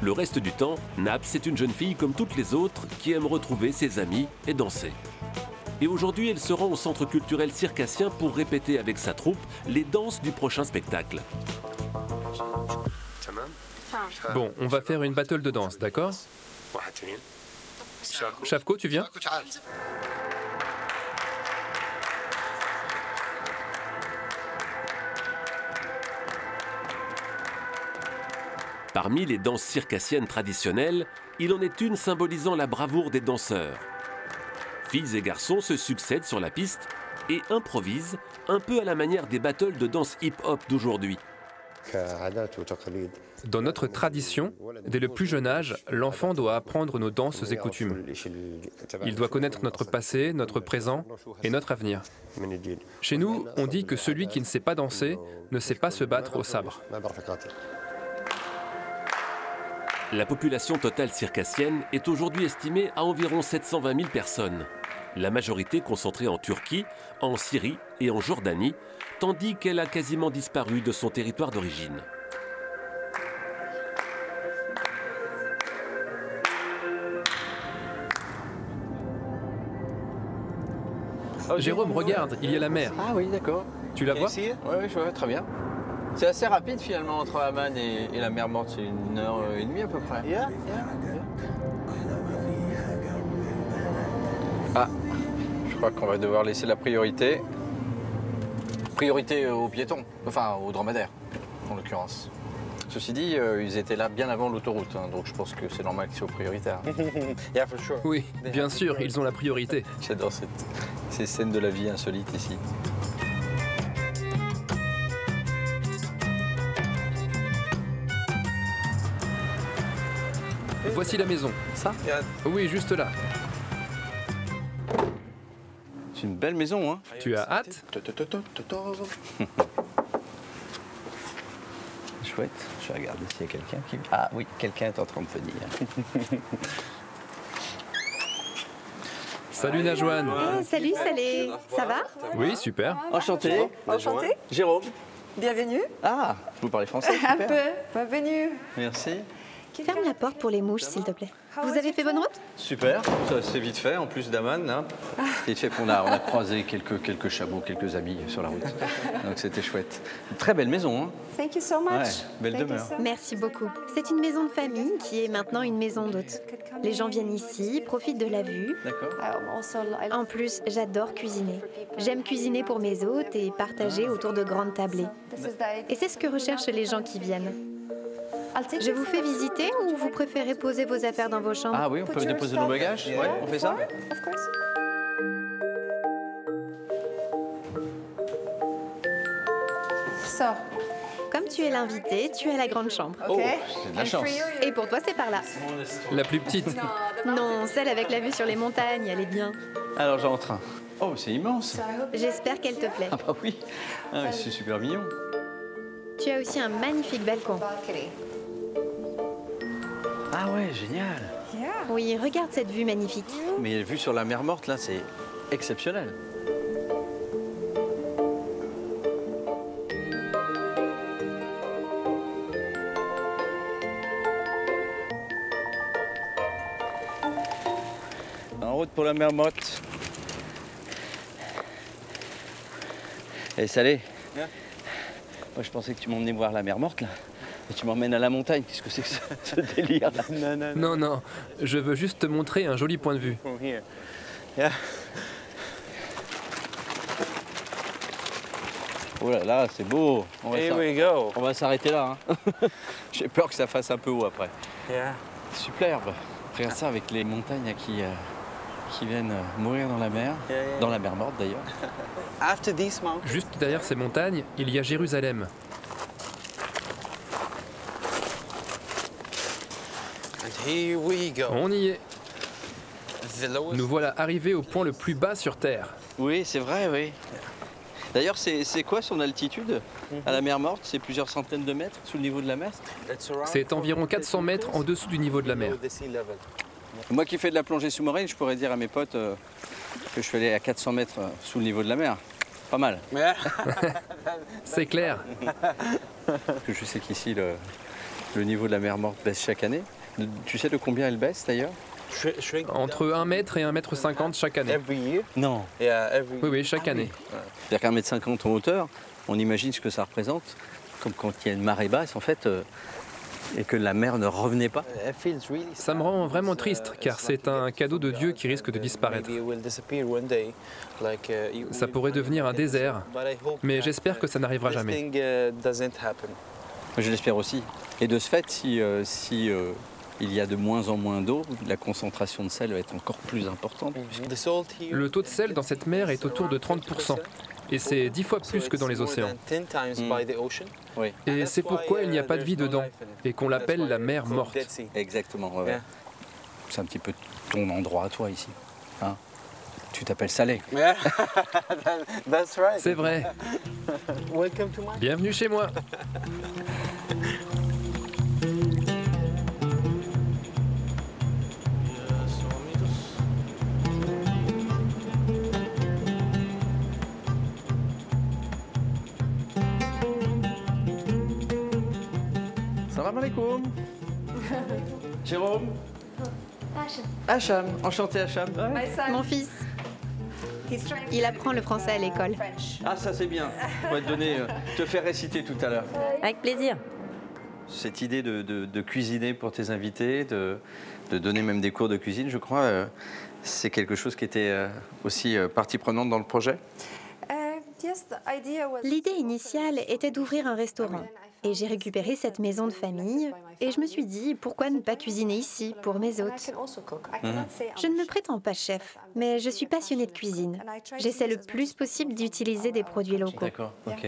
Le reste du temps, Naps est une jeune fille comme toutes les autres qui aime retrouver ses amis et danser. Et aujourd'hui, elle se rend au centre culturel circassien pour répéter avec sa troupe les danses du prochain spectacle. Bon, on va faire une battle de danse, d'accord? Shavko, tu viens? Parmi les danses circassiennes traditionnelles, il en est une symbolisant la bravoure des danseurs. Filles et garçons se succèdent sur la piste et improvisent, un peu à la manière des battles de danse hip-hop d'aujourd'hui. Dans notre tradition, dès le plus jeune âge, l'enfant doit apprendre nos danses et coutumes. Il doit connaître notre passé, notre présent et notre avenir. Chez nous, on dit que celui qui ne sait pas danser ne sait pas se battre au sabre. La population totale circassienne est aujourd'hui estimée à environ 720 000 personnes. La majorité concentrée en Turquie, en Syrie et en Jordanie, tandis qu'elle a quasiment disparu de son territoire d'origine. Jérôme, regarde, il y a la mer. Ah oui, d'accord. Tu la vois? Oui, je vois, très bien. C'est assez rapide finalement entre Amman et la mer Morte, c'est 1h30 à peu près. Ah, je crois qu'on va devoir laisser la priorité. Priorité aux piétons, enfin aux dromadaires en l'occurrence. Ceci dit, ils étaient là bien avant l'autoroute, hein, donc je pense que c'est normal qu'ils soient prioritaires. Yeah, for sure. Oui, bien sûr, ils ont la priorité. J'adore ces scènes de la vie insolites ici. Voici la maison. Ça? Oui, juste là. C'est une belle maison, hein? Tu as hâte? Chouette. Je regarde s'il y a quelqu'un qui... Ah oui, quelqu'un est en train de venir. Salut Najwan. Salut Salé. Ça va? Oui, super. Enchanté. Enchanté. Jérôme. Bienvenue. Ah, vous parlez français? Un Super. peu. Bienvenue. Merci. Ferme la porte pour les mouches, s'il te plaît. Vous avez fait bonne route? Super, ça c'est vite fait, en plus d'Amman. Hein. C'est vite fait qu'on a croisé quelques chameaux, quelques amis sur la route. Donc c'était chouette. Une très belle maison. Hein. Thank you so much. Ouais, belle demeure. Merci beaucoup. C'est une maison de famille qui est maintenant une maison d'hôtes. Les gens viennent ici, profitent de la vue. D'accord. En plus, j'adore cuisiner. J'aime cuisiner pour mes hôtes et partager autour de grandes tablées. Et c'est ce que recherchent les gens qui viennent. Je vous fais visiter ou vous préférez poser vos affaires dans vos chambres? Ah oui, on peut déposer nos bagages? Ouais, on fait ça? Comme tu es l'invité, tu as la grande chambre. Oh, c'est de la chance. Et pour toi, c'est par là. La plus petite. Non, celle avec la vue sur les montagnes, elle est bien. Alors j'entre. Oh, c'est immense. J'espère qu'elle te plaît. Ah bah oui, c'est super mignon. Tu as aussi un magnifique balcon. Ah ouais, génial. Oui, regarde cette vue magnifique. Mais vue sur la mer Morte, là, c'est exceptionnel. En route pour la mer Morte. Elle est salée. Moi, je pensais que tu m'emmenais voir la mer morte, là. Et tu m'emmènes à la montagne. Qu'est-ce que c'est que ce délire là? Non, non, je veux juste te montrer un joli point de vue. Oh là là, c'est beau. On va s'arrêter là. Hein. J'ai peur que ça fasse un peu haut après. Superbe. Regarde ça avec les montagnes qui viennent mourir dans la mer morte d'ailleurs. Juste derrière ces montagnes, il y a Jérusalem. On y est. Nous voilà arrivés au point le plus bas sur Terre. Oui, c'est vrai, oui. D'ailleurs, c'est quoi son altitude à la mer morte? C'est plusieurs centaines de mètres sous le niveau de la mer? C'est environ 400 mètres en dessous du niveau de la mer. Moi qui fais de la plongée sous-marine, je pourrais dire à mes potes que je suis allé à 400 mètres sous le niveau de la mer. Pas mal. C'est clair. Je sais qu'ici, le niveau de la mer morte baisse chaque année. Tu sais de combien elle baisse d'ailleurs? Entre 1 mètre et 1,50 m chaque année. Non. Oui, chaque année. C'est-à-dire qu'un mètre 50 en hauteur, on imagine ce que ça représente, comme quand il y a une marée basse en fait, et que la mer ne revenait pas. Ça me rend vraiment triste, car c'est un cadeau de Dieu qui risque de disparaître. Ça pourrait devenir un désert, mais j'espère que ça n'arrivera jamais. Je l'espère aussi. Et de ce fait, si il y a de moins en moins d'eau, la concentration de sel va être encore plus importante. Le taux de sel dans cette mer est autour de 30%, et c'est 10 fois plus que dans les océans. Oui. Et c'est pourquoi il n'y a pas de vie dedans, et qu'on l'appelle la mer morte. Exactement, ouais. C'est un petit peu ton endroit, toi, ici. Hein? Tu t'appelles Salé. C'est vrai. Bienvenue chez moi. Salam alaikum. Jérôme. Hacham. Enchanté Hacham. Mon fils. Il apprend le français à l'école. Ah, ça c'est bien. On va te faire réciter tout à l'heure. Avec plaisir. Cette idée de cuisiner pour tes invités, de donner même des cours de cuisine, je crois, c'est quelque chose qui était aussi partie prenante dans le projet. L'idée initiale était d'ouvrir un restaurant. Et j'ai récupéré cette maison de famille et je me suis dit, pourquoi ne pas cuisiner ici pour mes hôtes? Je ne me prétends pas chef, mais je suis passionnée de cuisine. J'essaie le plus possible d'utiliser des produits locaux. D'accord, ok.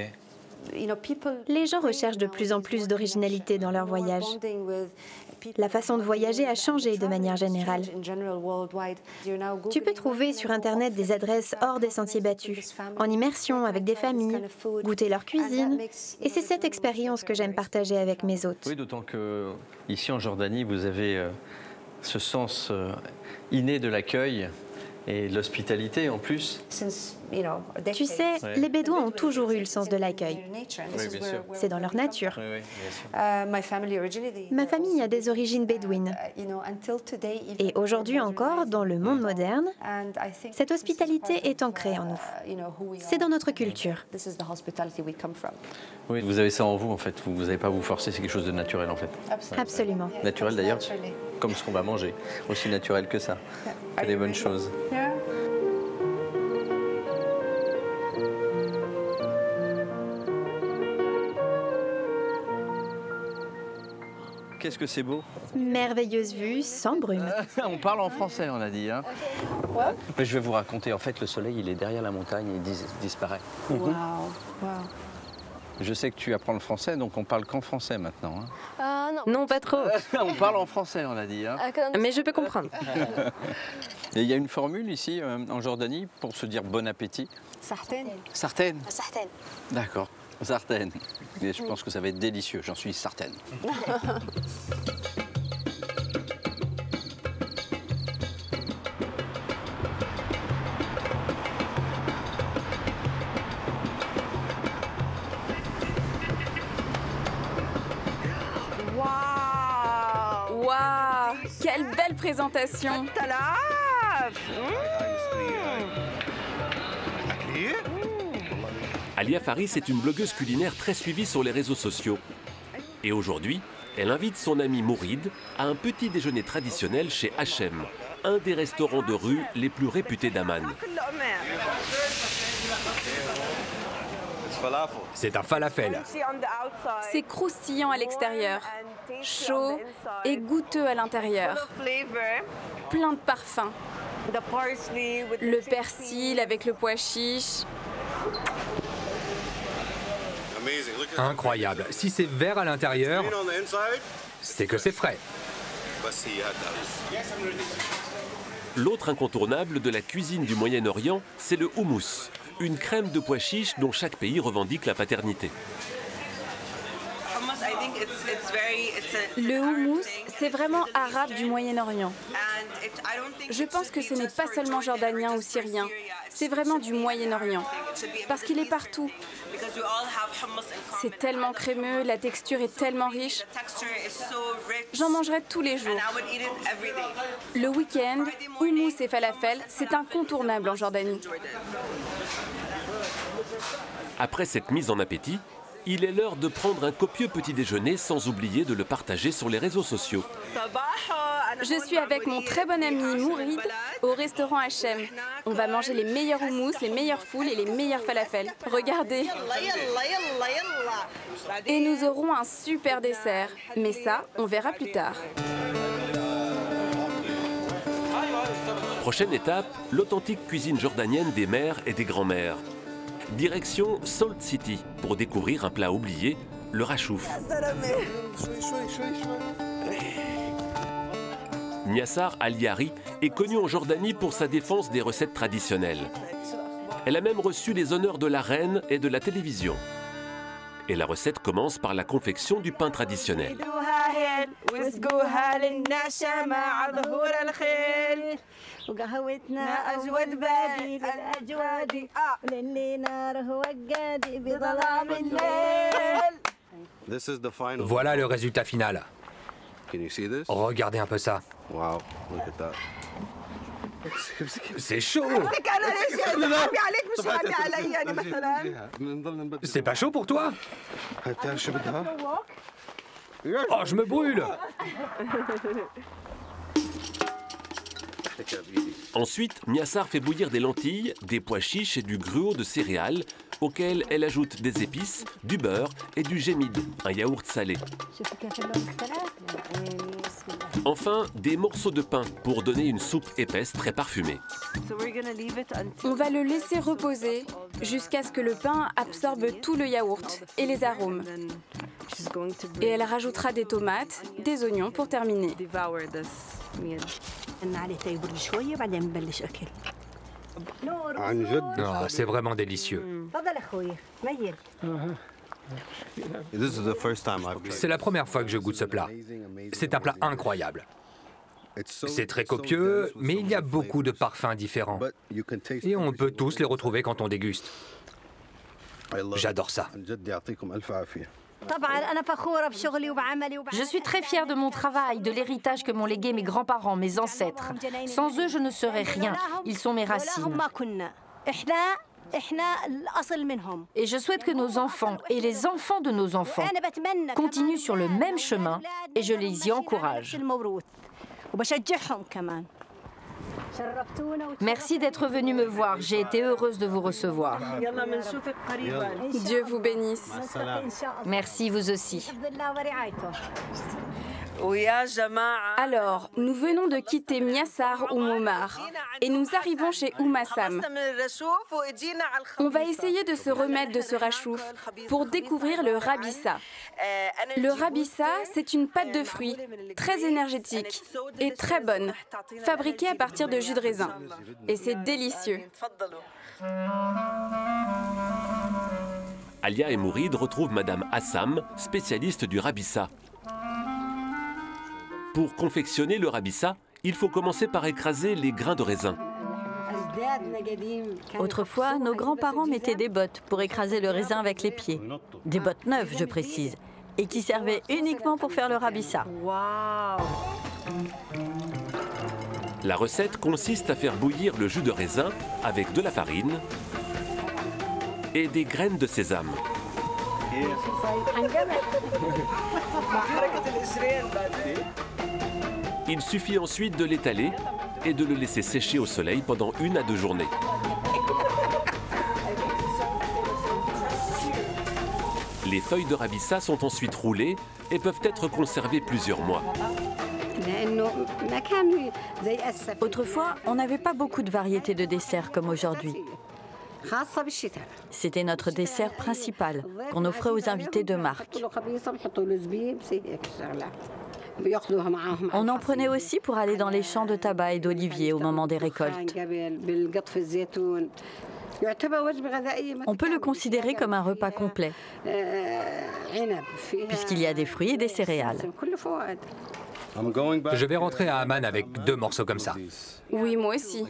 Les gens recherchent de plus en plus d'originalité dans leur voyage. La façon de voyager a changé de manière générale. Tu peux trouver sur Internet des adresses hors des sentiers battus, en immersion avec des familles, goûter leur cuisine. Et c'est cette expérience que j'aime partager avec mes hôtes. Oui, d'autant que ici en Jordanie, vous avez ce sens inné de l'accueil et de l'hospitalité en plus. Tu sais, les Bédouins ont toujours eu le sens de l'accueil. Oui, bien sûr. C'est dans leur nature. Oui, bien sûr. Ma famille a des origines bédouines. Et aujourd'hui encore, dans le monde moderne, cette hospitalité est ancrée en nous. C'est dans notre culture. Oui, vous avez ça en vous en fait. Vous n'avez pas à vous forcer, c'est quelque chose de naturel en fait. Absolument. Naturel d'ailleurs, comme ce qu'on va manger. Aussi naturel que ça. Que des bonnes choses. Qu'est-ce que c'est beau. Merveilleuse vue, sans brume. On parle en français, on a dit. Hein. Mais je vais vous raconter, en fait, le soleil, il est derrière la montagne et il disparaît. Je sais que tu apprends le français, donc on parle qu'en français maintenant. Hein. Non, pas trop. On parle en français, on a dit. Hein. Mais je peux comprendre. Et il y a une formule ici, en Jordanie, pour se dire bon appétit. Sartène. Sartène. Sartène. D'accord. Sartène. Et je pense que ça va être délicieux, j'en suis certaine. Waouh! Quelle belle présentation! Alia Faris est une blogueuse culinaire très suivie sur les réseaux sociaux. Et aujourd'hui, elle invite son ami Mourid à un petit déjeuner traditionnel chez Hachem, un des restaurants de rue les plus réputés d'Amman. C'est un falafel. C'est croustillant à l'extérieur, chaud et goûteux à l'intérieur. Plein de parfums. Le persil avec le pois chiche. Incroyable. Si c'est vert à l'intérieur, c'est que c'est frais. L'autre incontournable de la cuisine du Moyen-Orient, c'est le houmous, une crème de pois chiches dont chaque pays revendique la paternité. Le houmous, c'est vraiment arabe du Moyen-Orient. Je pense que ce n'est pas seulement jordanien ou syrien, c'est vraiment du Moyen-Orient, parce qu'il est partout. C'est tellement crémeux, la texture est tellement riche. J'en mangerai tous les jours. Le week-end, houmous et falafel, c'est incontournable en Jordanie. Après cette mise en appétit, il est l'heure de prendre un copieux petit déjeuner sans oublier de le partager sur les réseaux sociaux. Je suis avec mon très bon ami Mourid au restaurant Hachem. On va manger les meilleurs houmous, les meilleures foules et les meilleurs falafels. Regardez. Et nous aurons un super dessert. Mais ça, on verra plus tard. Prochaine étape, l'authentique cuisine jordanienne des mères et des grands-mères. Direction Salt City pour découvrir un plat oublié, le rachouf. Niassar Al-Yari est connue en Jordanie pour sa défense des recettes traditionnelles. Elle a même reçu les honneurs de la reine et de la télévision. Et la recette commence par la confection du pain traditionnel. Voilà le résultat final. Regardez un peu ça. C'est chaud. C'est pas chaud pour toi? Oh, je me brûle. Ensuite, Niassar fait bouillir des lentilles, des pois chiches et du gruau de céréales, auxquels elle ajoute des épices, du beurre et du gémide, un yaourt salé. Enfin, des morceaux de pain pour donner une soupe épaisse très parfumée. On va le laisser reposer jusqu'à ce que le pain absorbe tout le yaourt et les arômes. Et elle rajoutera des tomates, des oignons pour terminer. Oh, c'est vraiment délicieux. C'est la première fois que je goûte ce plat. C'est un plat incroyable. C'est très copieux, mais il y a beaucoup de parfums différents. Et on peut tous les retrouver quand on déguste. J'adore ça. Je suis très fière de mon travail, de l'héritage que m'ont légué mes grands-parents, mes ancêtres. Sans eux, je ne serais rien. Ils sont mes racines. Et je souhaite que nos enfants et les enfants de nos enfants continuent sur le même chemin et je les y encourage. Merci d'être venu me voir. J'ai été heureuse de vous recevoir. Dieu vous bénisse. Merci, vous aussi. Alors, nous venons de quitter Niassar ou Momar et nous arrivons chez Oumassam. On va essayer de se remettre de ce rachouf pour découvrir le rabissa. Le rabissa, c'est une pâte de fruits très énergétique et très bonne, fabriquée à partir de jus de raisin. Et c'est délicieux. Alia et Mourid retrouvent Madame Assam, spécialiste du rabissa. Pour confectionner le rabissa, il faut commencer par écraser les grains de raisin. Autrefois, nos grands-parents mettaient des bottes pour écraser le raisin avec les pieds. Des bottes neuves, je précise, et qui servaient uniquement pour faire le rabissa. La recette consiste à faire bouillir le jus de raisin avec de la farine, et des graines de sésame. Il suffit ensuite de l'étaler et de le laisser sécher au soleil pendant 1 à 2 journées. Les feuilles de ravissa sont ensuite roulées et peuvent être conservées plusieurs mois. Autrefois, on n'avait pas beaucoup de variétés de desserts comme aujourd'hui. C'était notre dessert principal qu'on offrait aux invités de marque. On en prenait aussi pour aller dans les champs de tabac et d'oliviers au moment des récoltes. On peut le considérer comme un repas complet, puisqu'il y a des fruits et des céréales. Je vais rentrer à Amman avec 2 morceaux comme ça. Oui, moi aussi.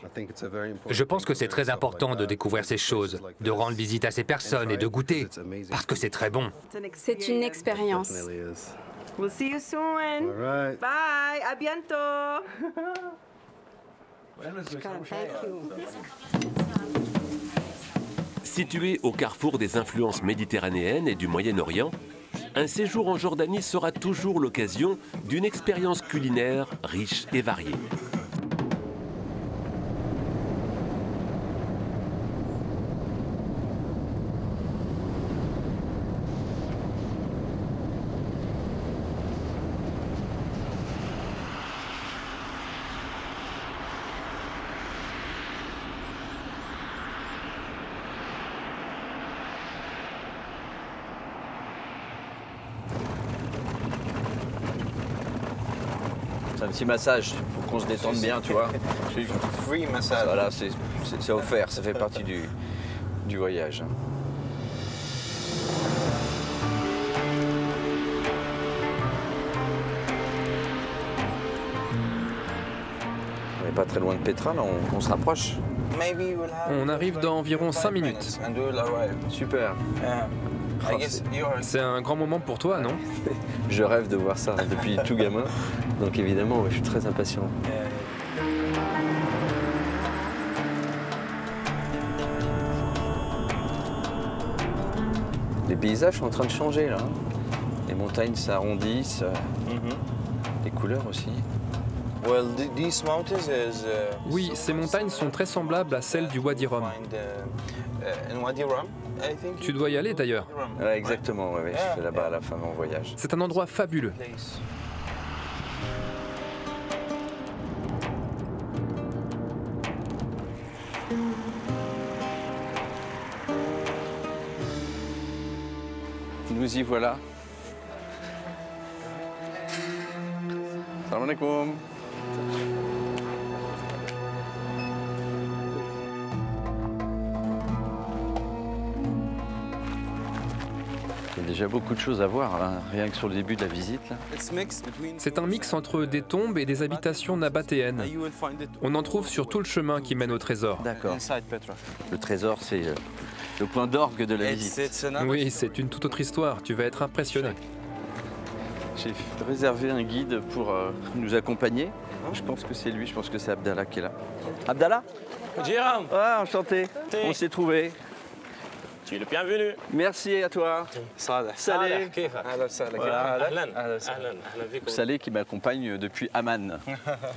Je pense que c'est très important de découvrir ces choses, de rendre visite à ces personnes et de goûter, parce que c'est très bon. C'est une expérience. We'll see you soon. Bye. À bientôt. Situé au carrefour des influences méditerranéennes et du Moyen-Orient, un séjour en Jordanie sera toujours l'occasion d'une expérience culinaire riche et variée. Un petit massage pour qu'on se détende bien, tu vois. Free massage. Voilà, c'est offert, ça fait partie du voyage. On n'est pas très loin de Petra, là, on se rapproche. On arrive dans environ 5 minutes. Super. C'est un grand moment pour toi, non? Je rêve de voir ça depuis tout gamin. Donc évidemment, ouais, je suis très impatient. Les paysages sont en train de changer là. Les montagnes s'arrondissent. Les couleurs aussi. Oui, ces montagnes sont très semblables à celles du Wadi Rum. Tu dois y aller d'ailleurs. Ouais, exactement, ouais, je fais là-bas à la fin de mon voyage. C'est un endroit fabuleux. Nous y voilà. Salam alaikum. Il y a déjà beaucoup de choses à voir, hein, rien que sur le début de la visite. C'est un mix entre des tombes et des habitations nabatéennes. On en trouve sur tout le chemin qui mène au trésor. D'accord. Le trésor, c'est le point d'orgue de la visite. Oui, c'est une toute autre histoire. Tu vas être impressionné. J'ai réservé un guide pour nous accompagner. Je pense que c'est lui, je pense que c'est Abdallah qui est là. Abdallah? Jérôme. Ah, enchanté. On s'est trouvés. Tu es le bienvenu. Merci à toi. Saleh. Saleh. Voilà. Saleh qui m'accompagne depuis Amman.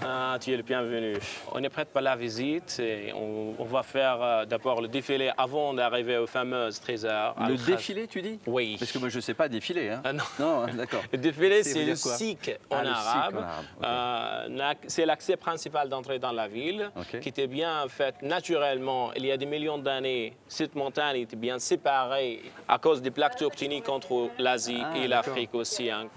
Ah, tu es le bienvenu. On est prêt pour la visite et on va faire d'abord le défilé avant d'arriver au fameux trésor. Le défilé, tu dis? Oui. Parce que moi, je ne sais pas défiler. Hein. Non. Non, d'accord. Le défilé, c'est le sikh en arabe. Okay. C'est l'accès principal d'entrée dans la ville, qui était bien fait naturellement. Il y a des millions d'années, cette montagne était bien séparée à cause des plaques tectoniques entre l'Asie et l'Afrique aussi. Hein.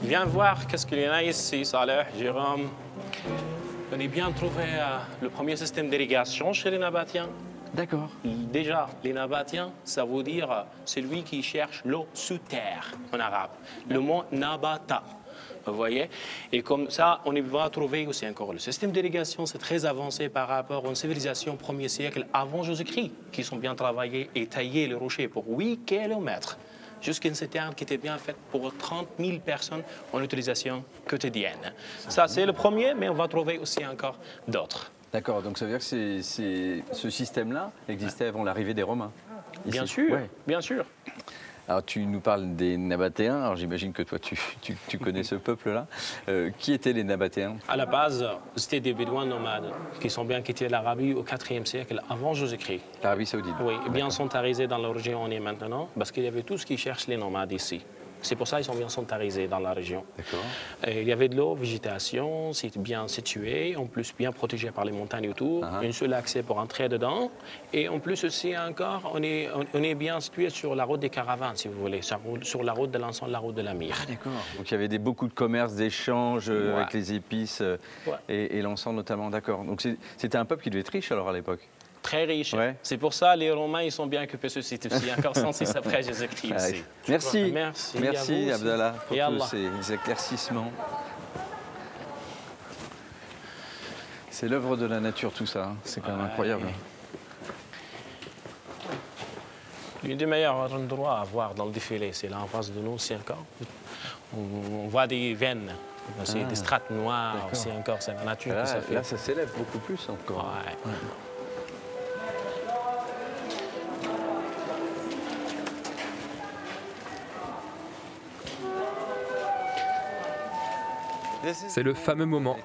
Viens voir qu'est-ce qu'il y en a ici, Saleh, Jérôme. On a bien trouvé le premier système d'irrigation chez les Nabatéens. D'accord. Déjà, les Nabatéens, ça veut dire celui qui cherche l'eau sous terre en arabe. Le mot Nabata. Vous voyez? Et comme ça, on va trouver aussi encore le système d'irrigation, c'est très avancé par rapport aux civilisations 1er siècle avant Jésus-Christ, qui sont bien travaillées et taillées les rochers pour 8 kilomètres. jusqu'à une citerne qui était bien faite pour 30 000 personnes en utilisation quotidienne. Ça, c'est le premier, mais on va trouver aussi encore d'autres. D'accord, donc ça veut dire que ce système-là existait avant l'arrivée des Romains. Ici. Bien sûr, ouais. Bien sûr. Alors tu nous parles des Nabatéens, alors j'imagine que toi tu connais ce peuple-là. Qui étaient les Nabatéens? À la base, c'était des Bédouins nomades qui sont bien quittés l'Arabie au IVe siècle avant Jésus-Christ. L'Arabie saoudite. Oui, bien santarisés dans la région où on est maintenant, parce qu'il y avait tout ce qui cherche les nomades ici. C'est pour ça qu'ils sont bien santarisés dans la région. D'accord. Il y avait de l'eau, végétation, c'était bien situé, en plus bien protégé par les montagnes autour, un seul accès pour entrer dedans. Et en plus aussi encore, on est bien situé sur la route des caravanes, si vous voulez, sur la route de l'encens, la route de la myrrhe. D'accord. Donc il y avait beaucoup de commerce, d'échanges avec les épices et l'encens notamment. D'accord. Donc c'était un peuple qui devait être riche alors à l'époque. Très riche. Ouais. C'est pour ça les Romains ils sont bien occupés de ce site aussi, encore 106 après Jésus-Christ. Merci. Merci Abdallah pour tous ces éclaircissements. C'est l'œuvre de la nature tout ça, c'est quand même incroyable. L'un des meilleurs endroits à voir dans le défilé, c'est là en face de nous, c'est encore. On voit des veines, c'est des strates noires, c'est encore, c'est la nature que ça fait. Là ça s'élève beaucoup plus encore. Ouais. C'est le fameux moment.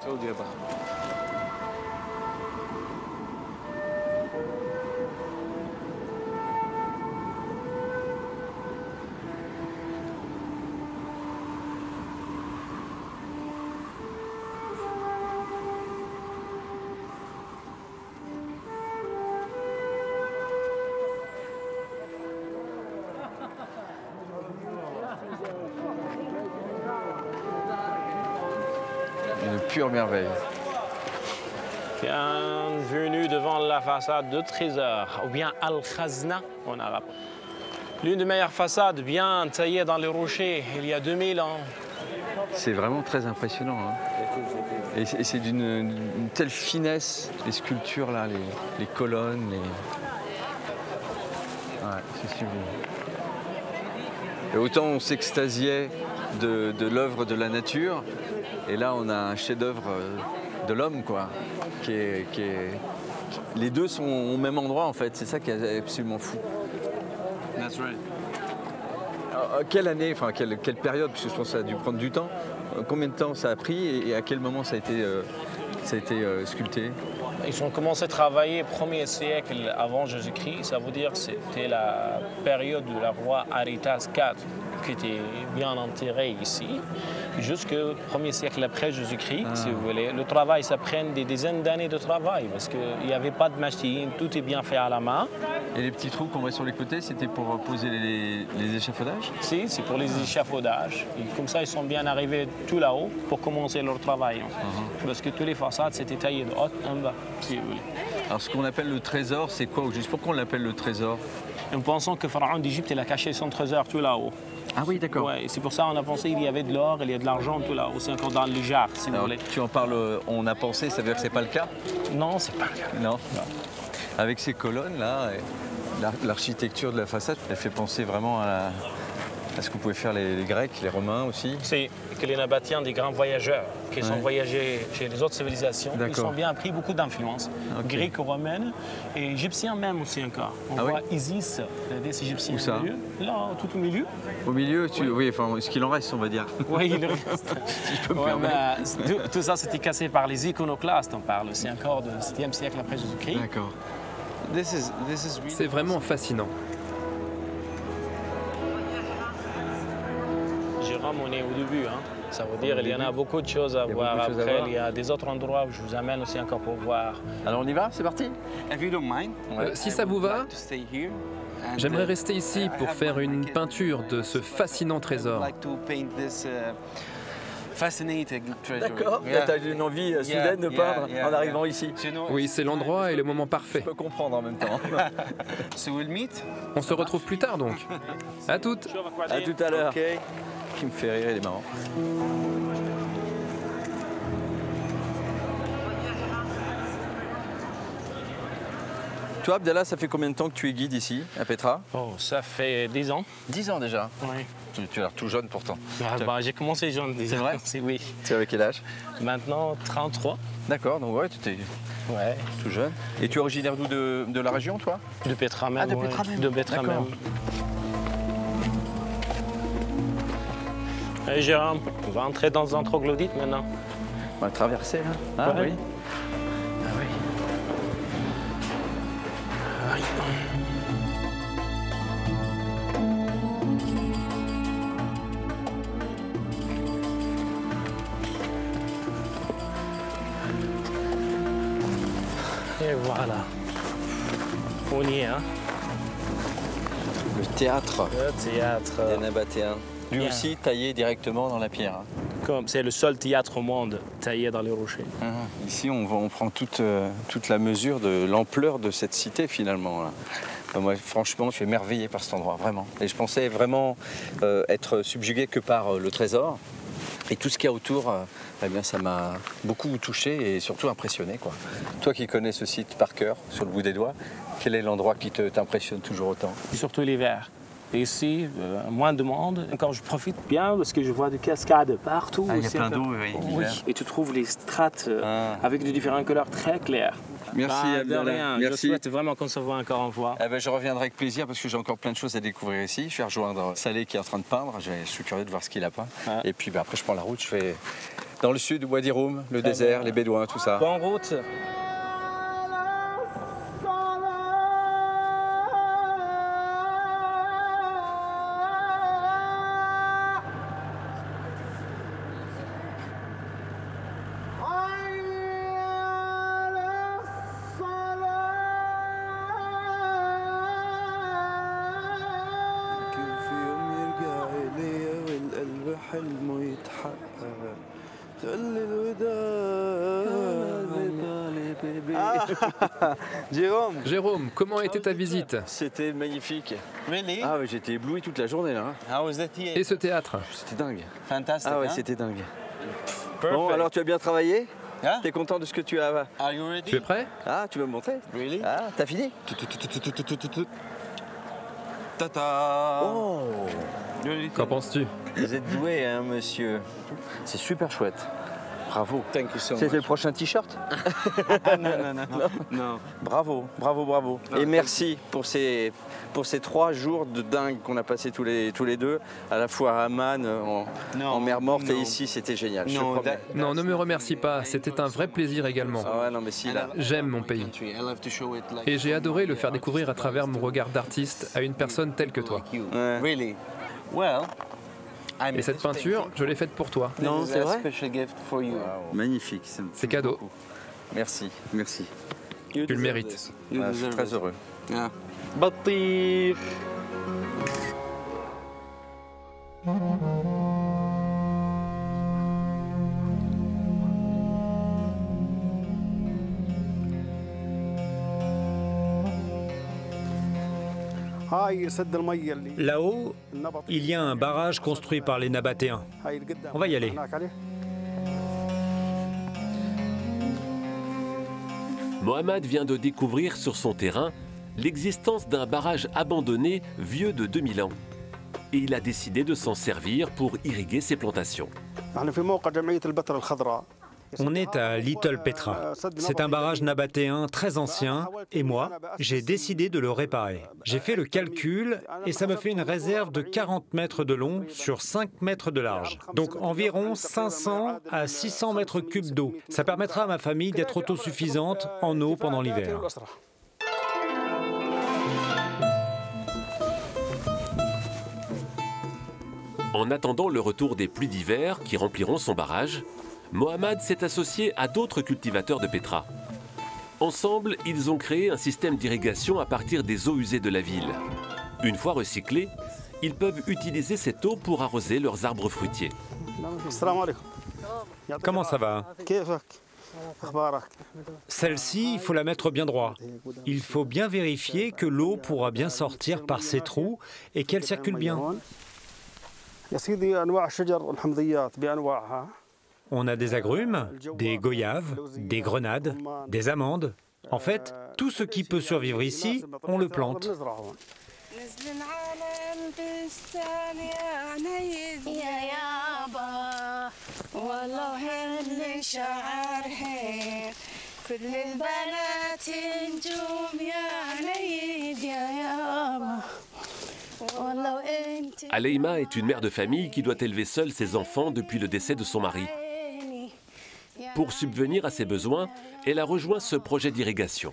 Une pure merveille. Bienvenue devant la façade de Trésor, ou bien Al-Khazna en arabe. L'une des meilleures façades bien taillée dans les rochers il y a 2000 ans. C'est vraiment très impressionnant. Hein. Et c'est d'une telle finesse, les sculptures, là, les colonnes. Ouais, c'est sublime. Et autant on s'extasiait de l'œuvre de la nature, et là on a un chef-d'œuvre de l'homme, quoi. Les deux sont au même endroit, en fait. C'est ça qui est absolument fou. That's right. Quelle année, enfin quelle période, parce que je pense que ça a dû prendre du temps. Combien de temps ça a pris et à quel moment ça a été sculpté? Ils ont commencé à travailler au 1er siècle avant Jésus-Christ. Ça veut dire que c'était la période du roi Arétas IV qui était bien enterré ici, jusqu'au 1er siècle après Jésus-Christ, si vous voulez. Le travail, ça prend des dizaines d'années de travail parce qu'il n'y avait pas de machine, tout est bien fait à la main. Et les petits trous qu'on voit sur les côtés, c'était pour poser les échafaudages? Si, c'est pour les échafaudages. Et comme ça, ils sont bien arrivés tout là-haut pour commencer leur travail. Parce que toutes les façades, c'était taillé de haut en bas, si vous voulez. Alors, ce qu'on appelle le trésor, c'est quoi au juste? Pourquoi on l'appelle le trésor? Nous pensons que le pharaon d'Égypte, il a caché son trésor tout là-haut. Ah oui, d'accord. Ouais, c'est pour ça qu'on a pensé qu'il y avait de l'or, il y a de l'argent tout là-haut. C'est encore dans le jar, si vous voulez. Tu en parles, on a pensé, ça veut dire que c'est pas le cas? Non, c'est pas le cas. Non. Avec ces colonnes-là, l'architecture de la façade, elle fait penser vraiment à ce que pouvaient faire les Grecs, les Romains aussi. C'est que les Nabatéens, des grands voyageurs qui sont voyagés chez les autres civilisazations, ils ont bien pris beaucoup d'influences, grecques, romaines et égyptiens même aussi encore. On voit Isis, des Égyptiens au milieu, là, tout au milieu. Au milieu, oui, enfin, ce qu'il en reste, on va dire. Oui, il reste. Si je peux me permettre. Tout ça, c'était cassé par les iconoclastes, on parle. C'est encore du 7e siècle après Jésus-Christ. D'accord. C'est vraiment fascinant. Jérôme, on est au début. Ça veut dire qu'il y en a beaucoup de choses à voir. Après, il y a des autres endroits où je vous amène aussi encore pour voir. Alors on y va, c'est parti. Si ça vous va, j'aimerais rester ici pour faire une peinture de ce fascinant trésor. D'accord, tu as une envie soudaine de peindre en arrivant ici. Oui, c'est l'endroit et le moment parfait. Je peux comprendre en même temps. On se retrouve plus tard donc. À toutes. À tout à l'heure. Qui me fait rire, il est marrant. Toi, Abdallah, ça fait combien de temps que tu es guide ici, à Petra? Oh, ça fait 10 ans. 10 ans déjà? Oui. Tu as l'air tout jeune pourtant. J'ai commencé jeune déjà. C'est vrai? Oui. Tu avais quel âge? Maintenant, 33. D'accord, donc ouais, tu étais tout jeune. Et tu es originaire d'où, de la région, toi? De Petra même. Ah, de Petra même. De Petra même. Allez, Jérôme, on va entrer dans un troglodyte maintenant. On va traverser, hein? Ah ouais. Oui. Ah oui. Et voilà. On y est, hein? Le théâtre. Le théâtre. Des Nabatéens. Lui Bien. aussi taillé directement dans la pierre. Comme c'est le seul théâtre au monde taillé dans les rochers. Ici, on prend toute la mesure de l'ampleur de cette cité, finalement. Là. Moi, franchement, je suis émerveillé par cet endroit, vraiment. Et je pensais vraiment être subjugué que par le trésor. Et tout ce qu'il y a autour, eh bien, ça m'a beaucoup touché et surtout impressionné, quoi. Toi qui connais ce site par cœur, sur le bout des doigts, quel est l'endroit qui t'impressionne toujours autant? Surtout l'hiver. Et ici, moins de monde. Quand je profite bien parce que je vois des cascades partout. Ah, il y a plein d'eau, oui. Oui, et tu trouves les strates avec de différentes couleurs très claires. Merci, de rien. Merci. Je souhaite vraiment qu'on se voit encore une fois. Eh ben, je reviendrai avec plaisir parce que j'ai encore plein de choses à découvrir ici. Je vais rejoindre Saleh qui est en train de peindre. Je suis curieux de voir ce qu'il a peint. Et puis après, je prends la route. Je vais dans le sud, Wadi Rum, le désert, les Bédouins, tout ça. Bonne route. Jérôme, comment était ta visite? C'était magnifique. Ah ouais, j'étais ébloui toute la journée là. Et ce théâtre? C'était dingue. Fantastique. Ah ouais, c'était dingue. Bon, alors tu as bien travaillé? T'es content de ce que tu as? Tu es prêt? Ah, tu veux me montrer? Ah, t'as fini? Tata. Oh. Qu'en penses-tu? Vous êtes doué, hein, monsieur. C'est super chouette. Bravo. C'est le prochain t-shirt? Non. Bravo, bravo, bravo. Et merci pour ces 3 jours de dingue qu'on a passé tous les deux, à la fois à Amman, en mer morte et ici, c'était génial. Non, ne me remercie pas, c'était un vrai plaisir également. Ah ouais, non, mais si, là. J'aime mon pays. Et j'ai adoré le faire découvrir à travers mon regard d'artiste à une personne telle que toi. Et cette peinture, je l'ai faite pour toi. Non, c'est vrai? Magnifique. C'est cadeau. Merci, merci. Tu le mérites. Je suis très heureux. بطيخ. Là-haut, il y a un barrage construit par les Nabatéens. On va y aller. Mohamed vient de découvrir sur son terrain l'existence d'un barrage abandonné vieux de 2000 ans. Et il a décidé de s'en servir pour irriguer ses plantations. On est à Little Petra. C'est un barrage nabatéen très ancien et moi, j'ai décidé de le réparer. J'ai fait le calcul et ça me fait une réserve de 40 mètres de long sur 5 mètres de large. Donc environ 500 à 600 mètres cubes d'eau. Ça permettra à ma famille d'être autosuffisante en eau pendant l'hiver. En attendant le retour des pluies d'hiver qui rempliront son barrage, Mohamed s'est associé à d'autres cultivateurs de Petra. Ensemble, ils ont créé un système d'irrigation à partir des eaux usées de la ville. Une fois recyclées, ils peuvent utiliser cette eau pour arroser leurs arbres fruitiers. Comment ça va? Celle-ci, il faut la mettre bien droit. Il faut bien vérifier que l'eau pourra bien sortir par ces trous et qu'elle circule bien. On a des agrumes, des goyaves, des grenades, des amandes, En fait, tout ce qui peut survivre ici, on le plante. Aleima est une mère de famille qui doit élever seule ses enfants depuis le décès de son mari. Pour subvenir à ses besoins, elle a rejoint ce projet d'irrigation.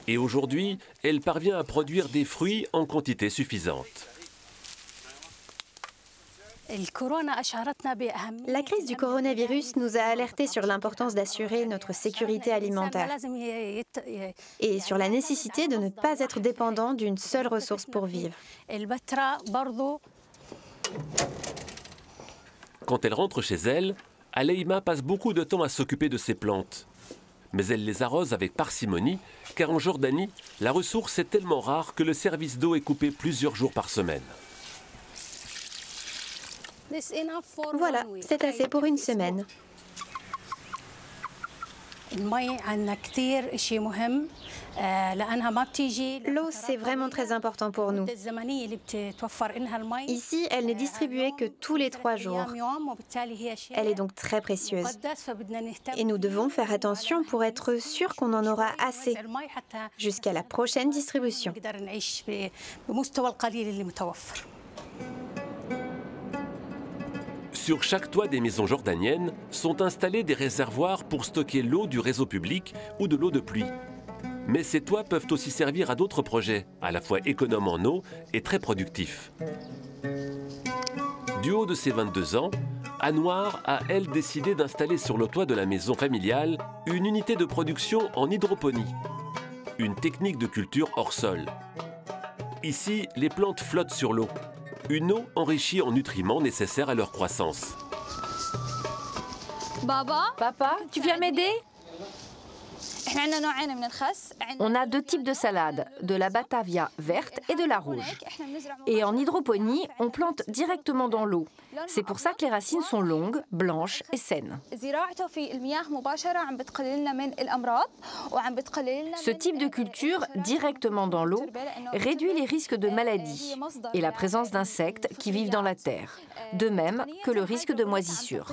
Et aujourd'hui, elle parvient à produire des fruits en quantité suffisante. La crise du coronavirus nous a alertés sur l'importance d'assurer notre sécurité alimentaire et sur la nécessité de ne pas être dépendant d'une seule ressource pour vivre. Quand elle rentre chez elle, Aleima passe beaucoup de temps à s'occuper de ses plantes. Mais elle les arrose avec parcimonie, car en Jordanie, la ressource est tellement rare que le service d'eau est coupé plusieurs jours par semaine. Voilà, c'est assez pour une semaine. L'eau, c'est vraiment très important pour nous. Ici, elle n'est distribuée que tous les 3 jours. Elle est donc très précieuse. Et nous devons faire attention pour être sûrs qu'on en aura assez jusqu'à la prochaine distribution. Sur chaque toit des maisons jordaniennes sont installés des réservoirs pour stocker l'eau du réseau public ou de l'eau de pluie. Mais ces toits peuvent aussi servir à d'autres projets, à la fois économes en eau et très productifs. Du haut de ses 22 ans, Anwar a, elle, décidé d'installer sur le toit de la maison familiale une unité de production en hydroponie, une technique de culture hors sol. Ici, les plantes flottent sur l'eau, une eau enrichie en nutriments nécessaires à leur croissance. Papa, tu viens m'aider? On a 2 types de salades, de la batavia verte et de la rouge. Et en hydroponie, on plante directement dans l'eau. C'est pour ça que les racines sont longues, blanches et saines. Ce type de culture, directement dans l'eau, réduit les risques de maladies et la présence d'insectes qui vivent dans la terre, de même que le risque de moisissure.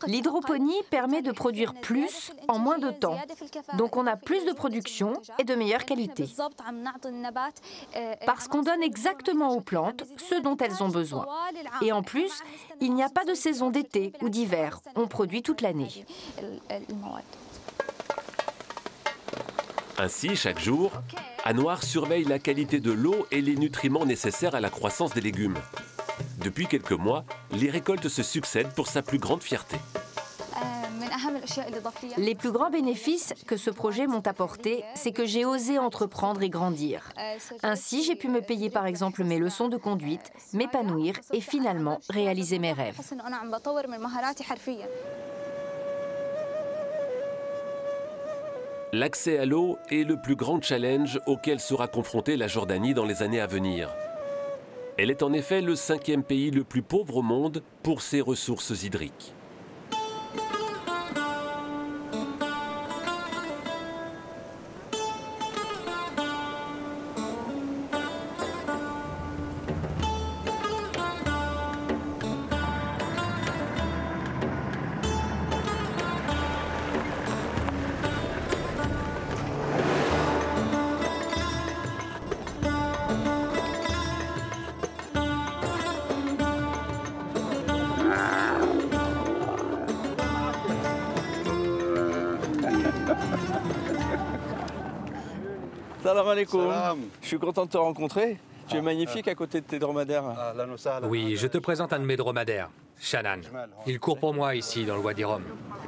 L'hydroponie permet de produire plus en moins de temps, donc on a plus de production et de meilleure qualité. Parce qu'on donne exactement aux plantes ce dont elles ont besoin. Et en plus, il n'y a pas de saison d'été ou d'hiver, on produit toute l'année. Ainsi, chaque jour, Anwar surveille la qualité de l'eau et les nutriments nécessaires à la croissance des légumes. Depuis quelques mois, les récoltes se succèdent pour sa plus grande fierté. Les plus grands bénéfices que ce projet m'ont apporté, c'est que j'ai osé entreprendre et grandir. Ainsi, j'ai pu me payer par exemple mes leçons de conduite, m'épanouir et finalement réaliser mes rêves. L'accès à l'eau est le plus grand challenge auquel sera confrontée la Jordanie dans les années à venir. Elle est en effet le 5e pays le plus pauvre au monde pour ses ressources hydriques. Salam alaikum. Je suis content de te rencontrer. Tu es magnifique à côté de tes dromadaires. Oui, je te présente un de mes dromadaires, Shannan. Il court pour moi ici, dans le Wadi Rum.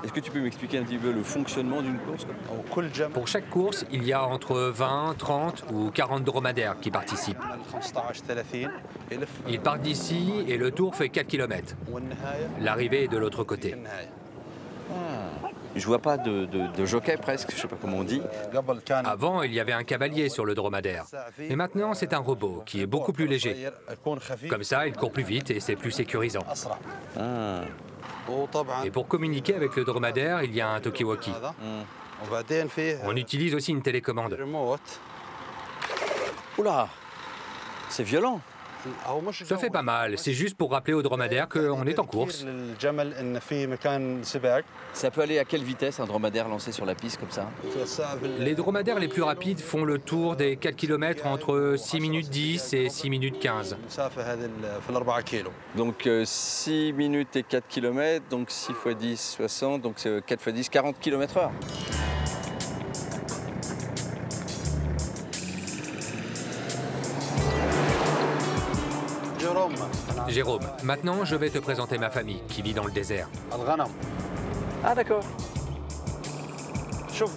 Est-ce que tu peux m'expliquer un petit peu le fonctionnement d'une course? Pour chaque course, il y a entre 20, 30 ou 40 dromadaires qui participent. Ils partent d'ici et le tour fait 4 km. L'arrivée est de l'autre côté. Je vois pas de jockey presque, je sais pas comment on dit. Avant, il y avait un cavalier sur le dromadaire. Mais maintenant, c'est un robot qui est beaucoup plus léger. Comme ça, il court plus vite et c'est plus sécurisant. Et pour communiquer avec le dromadaire, il y a un talkie-walkie. On utilise aussi une télécommande. Oula, c'est violent. Ça fait pas mal, c'est juste pour rappeler au dromadaire qu'on est en course. Ça peut aller à quelle vitesse un dromadaire lancé sur la piste comme ça? Les dromadaires les plus rapides font le tour des 4 km entre 6 minutes 10 et 6 minutes 15. Donc 6 minutes et 4 km, donc 6 x 10, 60, donc 4 x 10, 40 km/h. Jérôme, maintenant je vais te présenter ma famille qui vit dans le désert. Ah d'accord.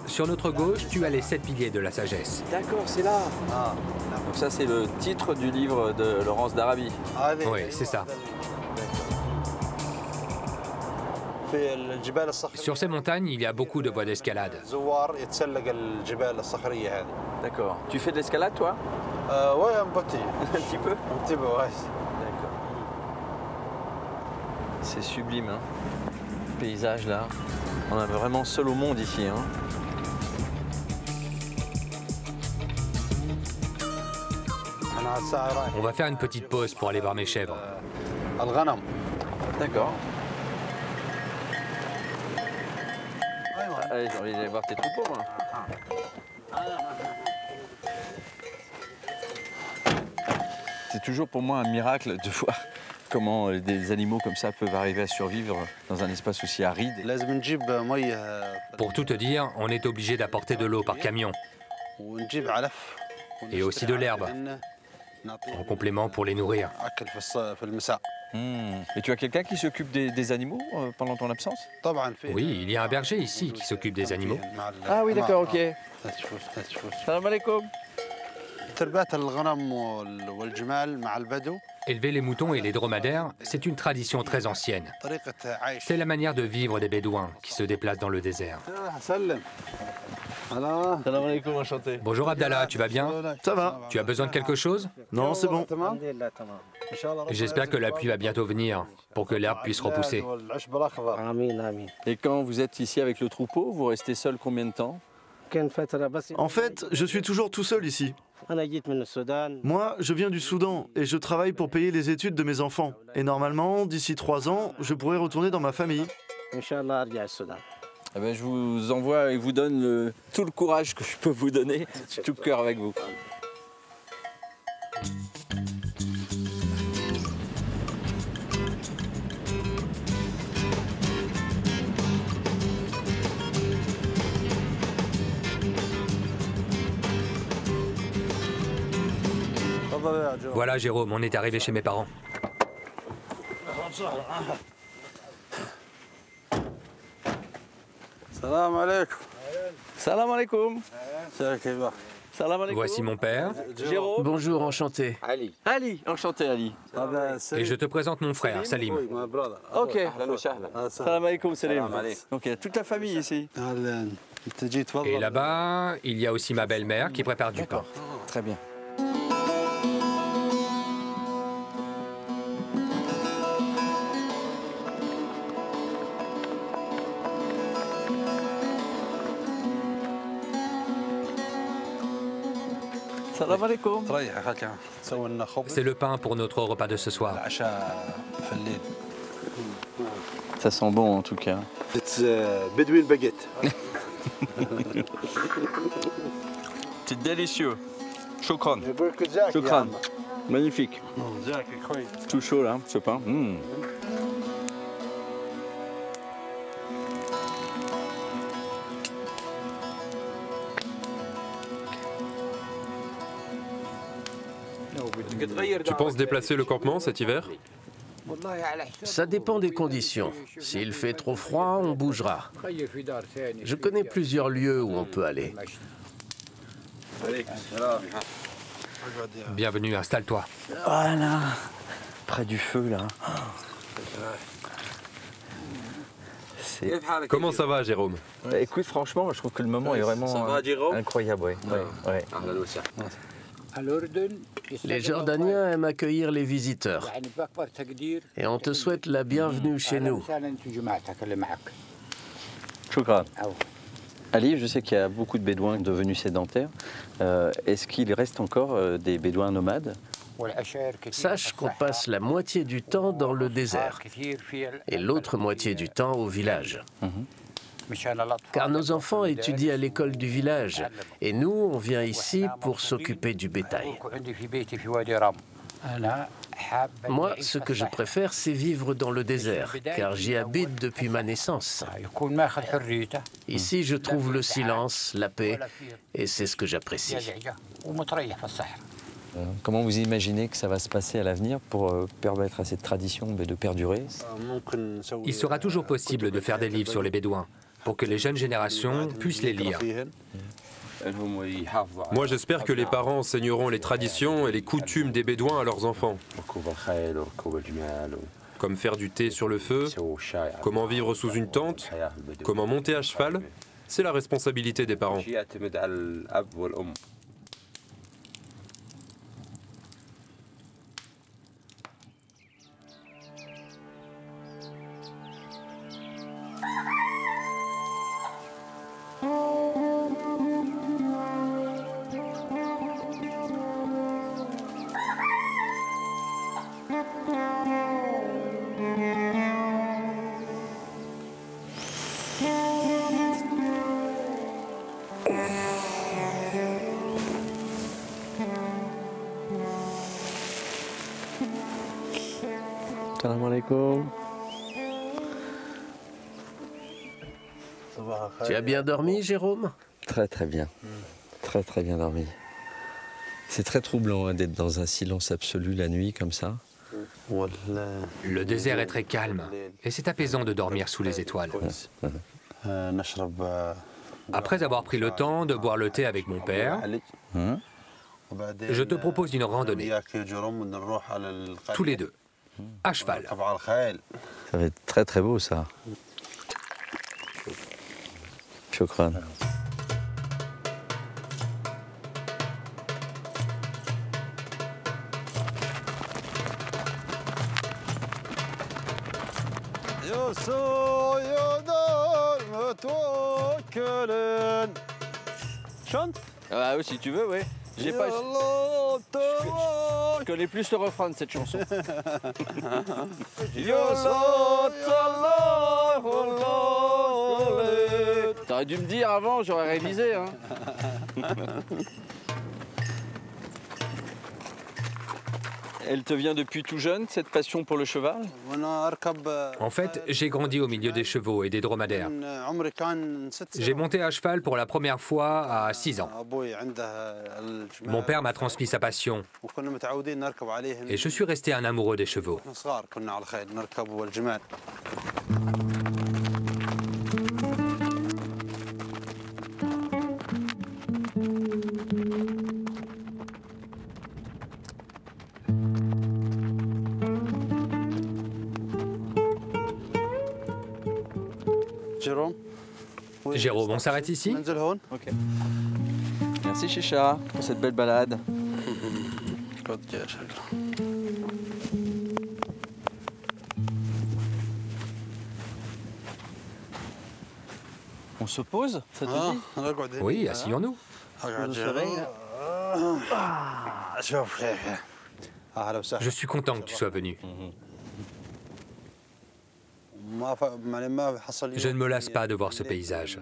Sur notre gauche, tu as les 7 piliers de la sagesse. D'accord, c'est là. Ah. Donc ça c'est le titre du livre de Laurence d'Arabie. Oui, c'est ça. Sur ces montagnes, il y a beaucoup de voies d'escalade. D'accord. Tu fais de l'escalade toi? Ouais, un petit. Un petit peu? Un petit peu, ouais. D'accord. C'est sublime, hein. Le paysage là. On est vraiment seul au monde ici, hein. On va faire une petite pause pour aller voir mes chèvres. D'accord. Allez, j'ai envie d'aller voir tes troupeaux, moi. C'est toujours pour moi un miracle de voir comment des animaux comme ça peuvent arriver à survivre dans un espace aussi aride. Pour tout te dire, on est obligé d'apporter de l'eau par camion. Et aussi de l'herbe, en complément pour les nourrir. Et tu as quelqu'un qui s'occupe des animaux pendant ton absence? Oui, il y a un berger ici qui s'occupe des animaux. Ah oui, d'accord, ok. Salam alaikum. Élever les moutons et les dromadaires, c'est une tradition très ancienne. C'est la manière de vivre des bédouins qui se déplacent dans le désert. Salam alaikum, enchanté. Bonjour Abdallah, tu vas bien? Ça va. Tu as besoin de quelque chose? Non, c'est bon. J'espère que la pluie va bientôt venir pour que l'herbe puisse repousser. Et quand vous êtes ici avec le troupeau, vous restez seul combien de temps? En fait, je suis toujours tout seul ici. Moi, je viens du Soudan et je travaille pour payer les études de mes enfants. Et normalement, d'ici 3 ans, je pourrai retourner dans ma famille. Eh ben, je vous envoie et vous donne tout le courage que je peux vous donner, tout cœur avec vous. Voilà Jérôme, on est arrivé chez mes parents. Salam alaikum. Salam alaikum. Voici mon père. Jérôme. Bonjour, enchanté. Ali. Ali, enchanté Ali. Et je te présente mon frère, Salim. Ok. Salam alaikum, Salim. Donc il y a toute la famille ici. Et là-bas, il y a aussi ma belle-mère qui prépare du pain. Très bien. C'est le pain pour notre repas de ce soir. Ça sent bon en tout cas. Bedouin baguette. C'est délicieux. Shukran. Shukran. Magnifique. Tout chaud là, ce pain. Tu penses déplacer le campement cet hiver? Ça dépend des conditions. S'il fait trop froid, on bougera. Je connais plusieurs lieux où on peut aller. Bienvenue, installe-toi. Voilà. Près du feu là. Comment ça va, Jérôme? Écoute, franchement, je trouve que le moment est vraiment incroyable. Ouais. Les Jordaniens aiment accueillir les visiteurs et on te souhaite la bienvenue chez nous. Choukran. Ali, je sais qu'il y a beaucoup de bédouins devenus sédentaires. Est-ce qu'il reste encore des bédouins nomades? Sache qu'on passe la moitié du temps dans le désert et l'autre moitié du temps au village. Car nos enfants étudient à l'école du village et nous, on vient ici pour s'occuper du bétail. Moi, ce que je préfère, c'est vivre dans le désert, car j'y habite depuis ma naissance. Ici, je trouve le silence, la paix, et c'est ce que j'apprécie. Comment vous imaginez que ça va se passer à l'avenir pour permettre à cette tradition de perdurer? Il sera toujours possible de faire des livres sur les Bédouins, pour que les jeunes générations puissent les lire. Moi, j'espère que les parents enseigneront les traditions et les coutumes des Bédouins à leurs enfants. Comme faire du thé sur le feu, comment vivre sous une tente, comment monter à cheval. C'est la responsabilité des parents. Salam alaikum. Tu as bien dormi, Jérôme? Très très bien. Très bien dormi. C'est très troublant d'être dans un silence absolu la nuit comme ça. Le désert est très calme et c'est apaisant de dormir sous les étoiles. Après avoir pris le temps de boire le thé avec mon père, je te propose une randonnée. Tous les deux, à cheval. Ça va être très beau ça. Shukran. Chante? Ah oui, si tu veux, oui. J'ai pas. Je connais plus le refrain de cette chanson. T'aurais dû me dire avant, j'aurais révisé. Hein. Elle te vient depuis tout jeune, cette passion pour le cheval? En fait, j'ai grandi au milieu des chevaux et des dromadaires. J'ai monté à cheval pour la première fois à 6 ans. Mon père m'a transmis sa passion et je suis resté un amoureux des chevaux. Jérôme, on s'arrête ici? Okay. Merci Chicha pour cette belle balade. On se pose, ça te dit? Oui, asseyons-nous. Je suis content que tu sois venu. Je ne me lasse pas de voir ce paysage.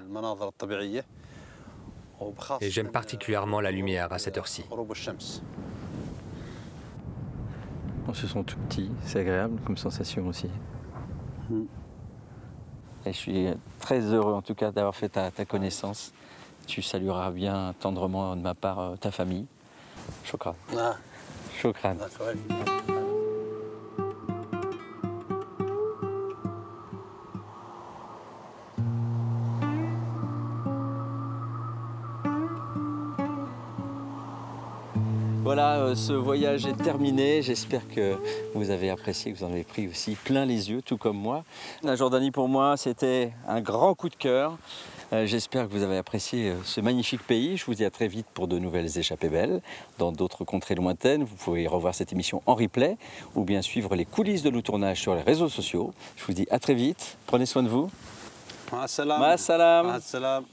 Et j'aime particulièrement la lumière à cette heure-ci. On se sent tout petit, c'est agréable comme sensation aussi. Et je suis très heureux en tout cas d'avoir fait ta connaissance. Tu salueras bien tendrement de ma part ta famille. Shukran. Shukran. Voilà, ce voyage est terminé. J'espère que vous avez apprécié, que vous en avez pris aussi plein les yeux, tout comme moi. La Jordanie, pour moi, c'était un grand coup de cœur. J'espère que vous avez apprécié ce magnifique pays. Je vous dis à très vite pour de nouvelles échappées belles dans d'autres contrées lointaines. Vous pouvez revoir cette émission en replay ou bien suivre les coulisses de nos tournages sur les réseaux sociaux. Je vous dis à très vite. Prenez soin de vous. Ma salam. Ma salam. Ma salam.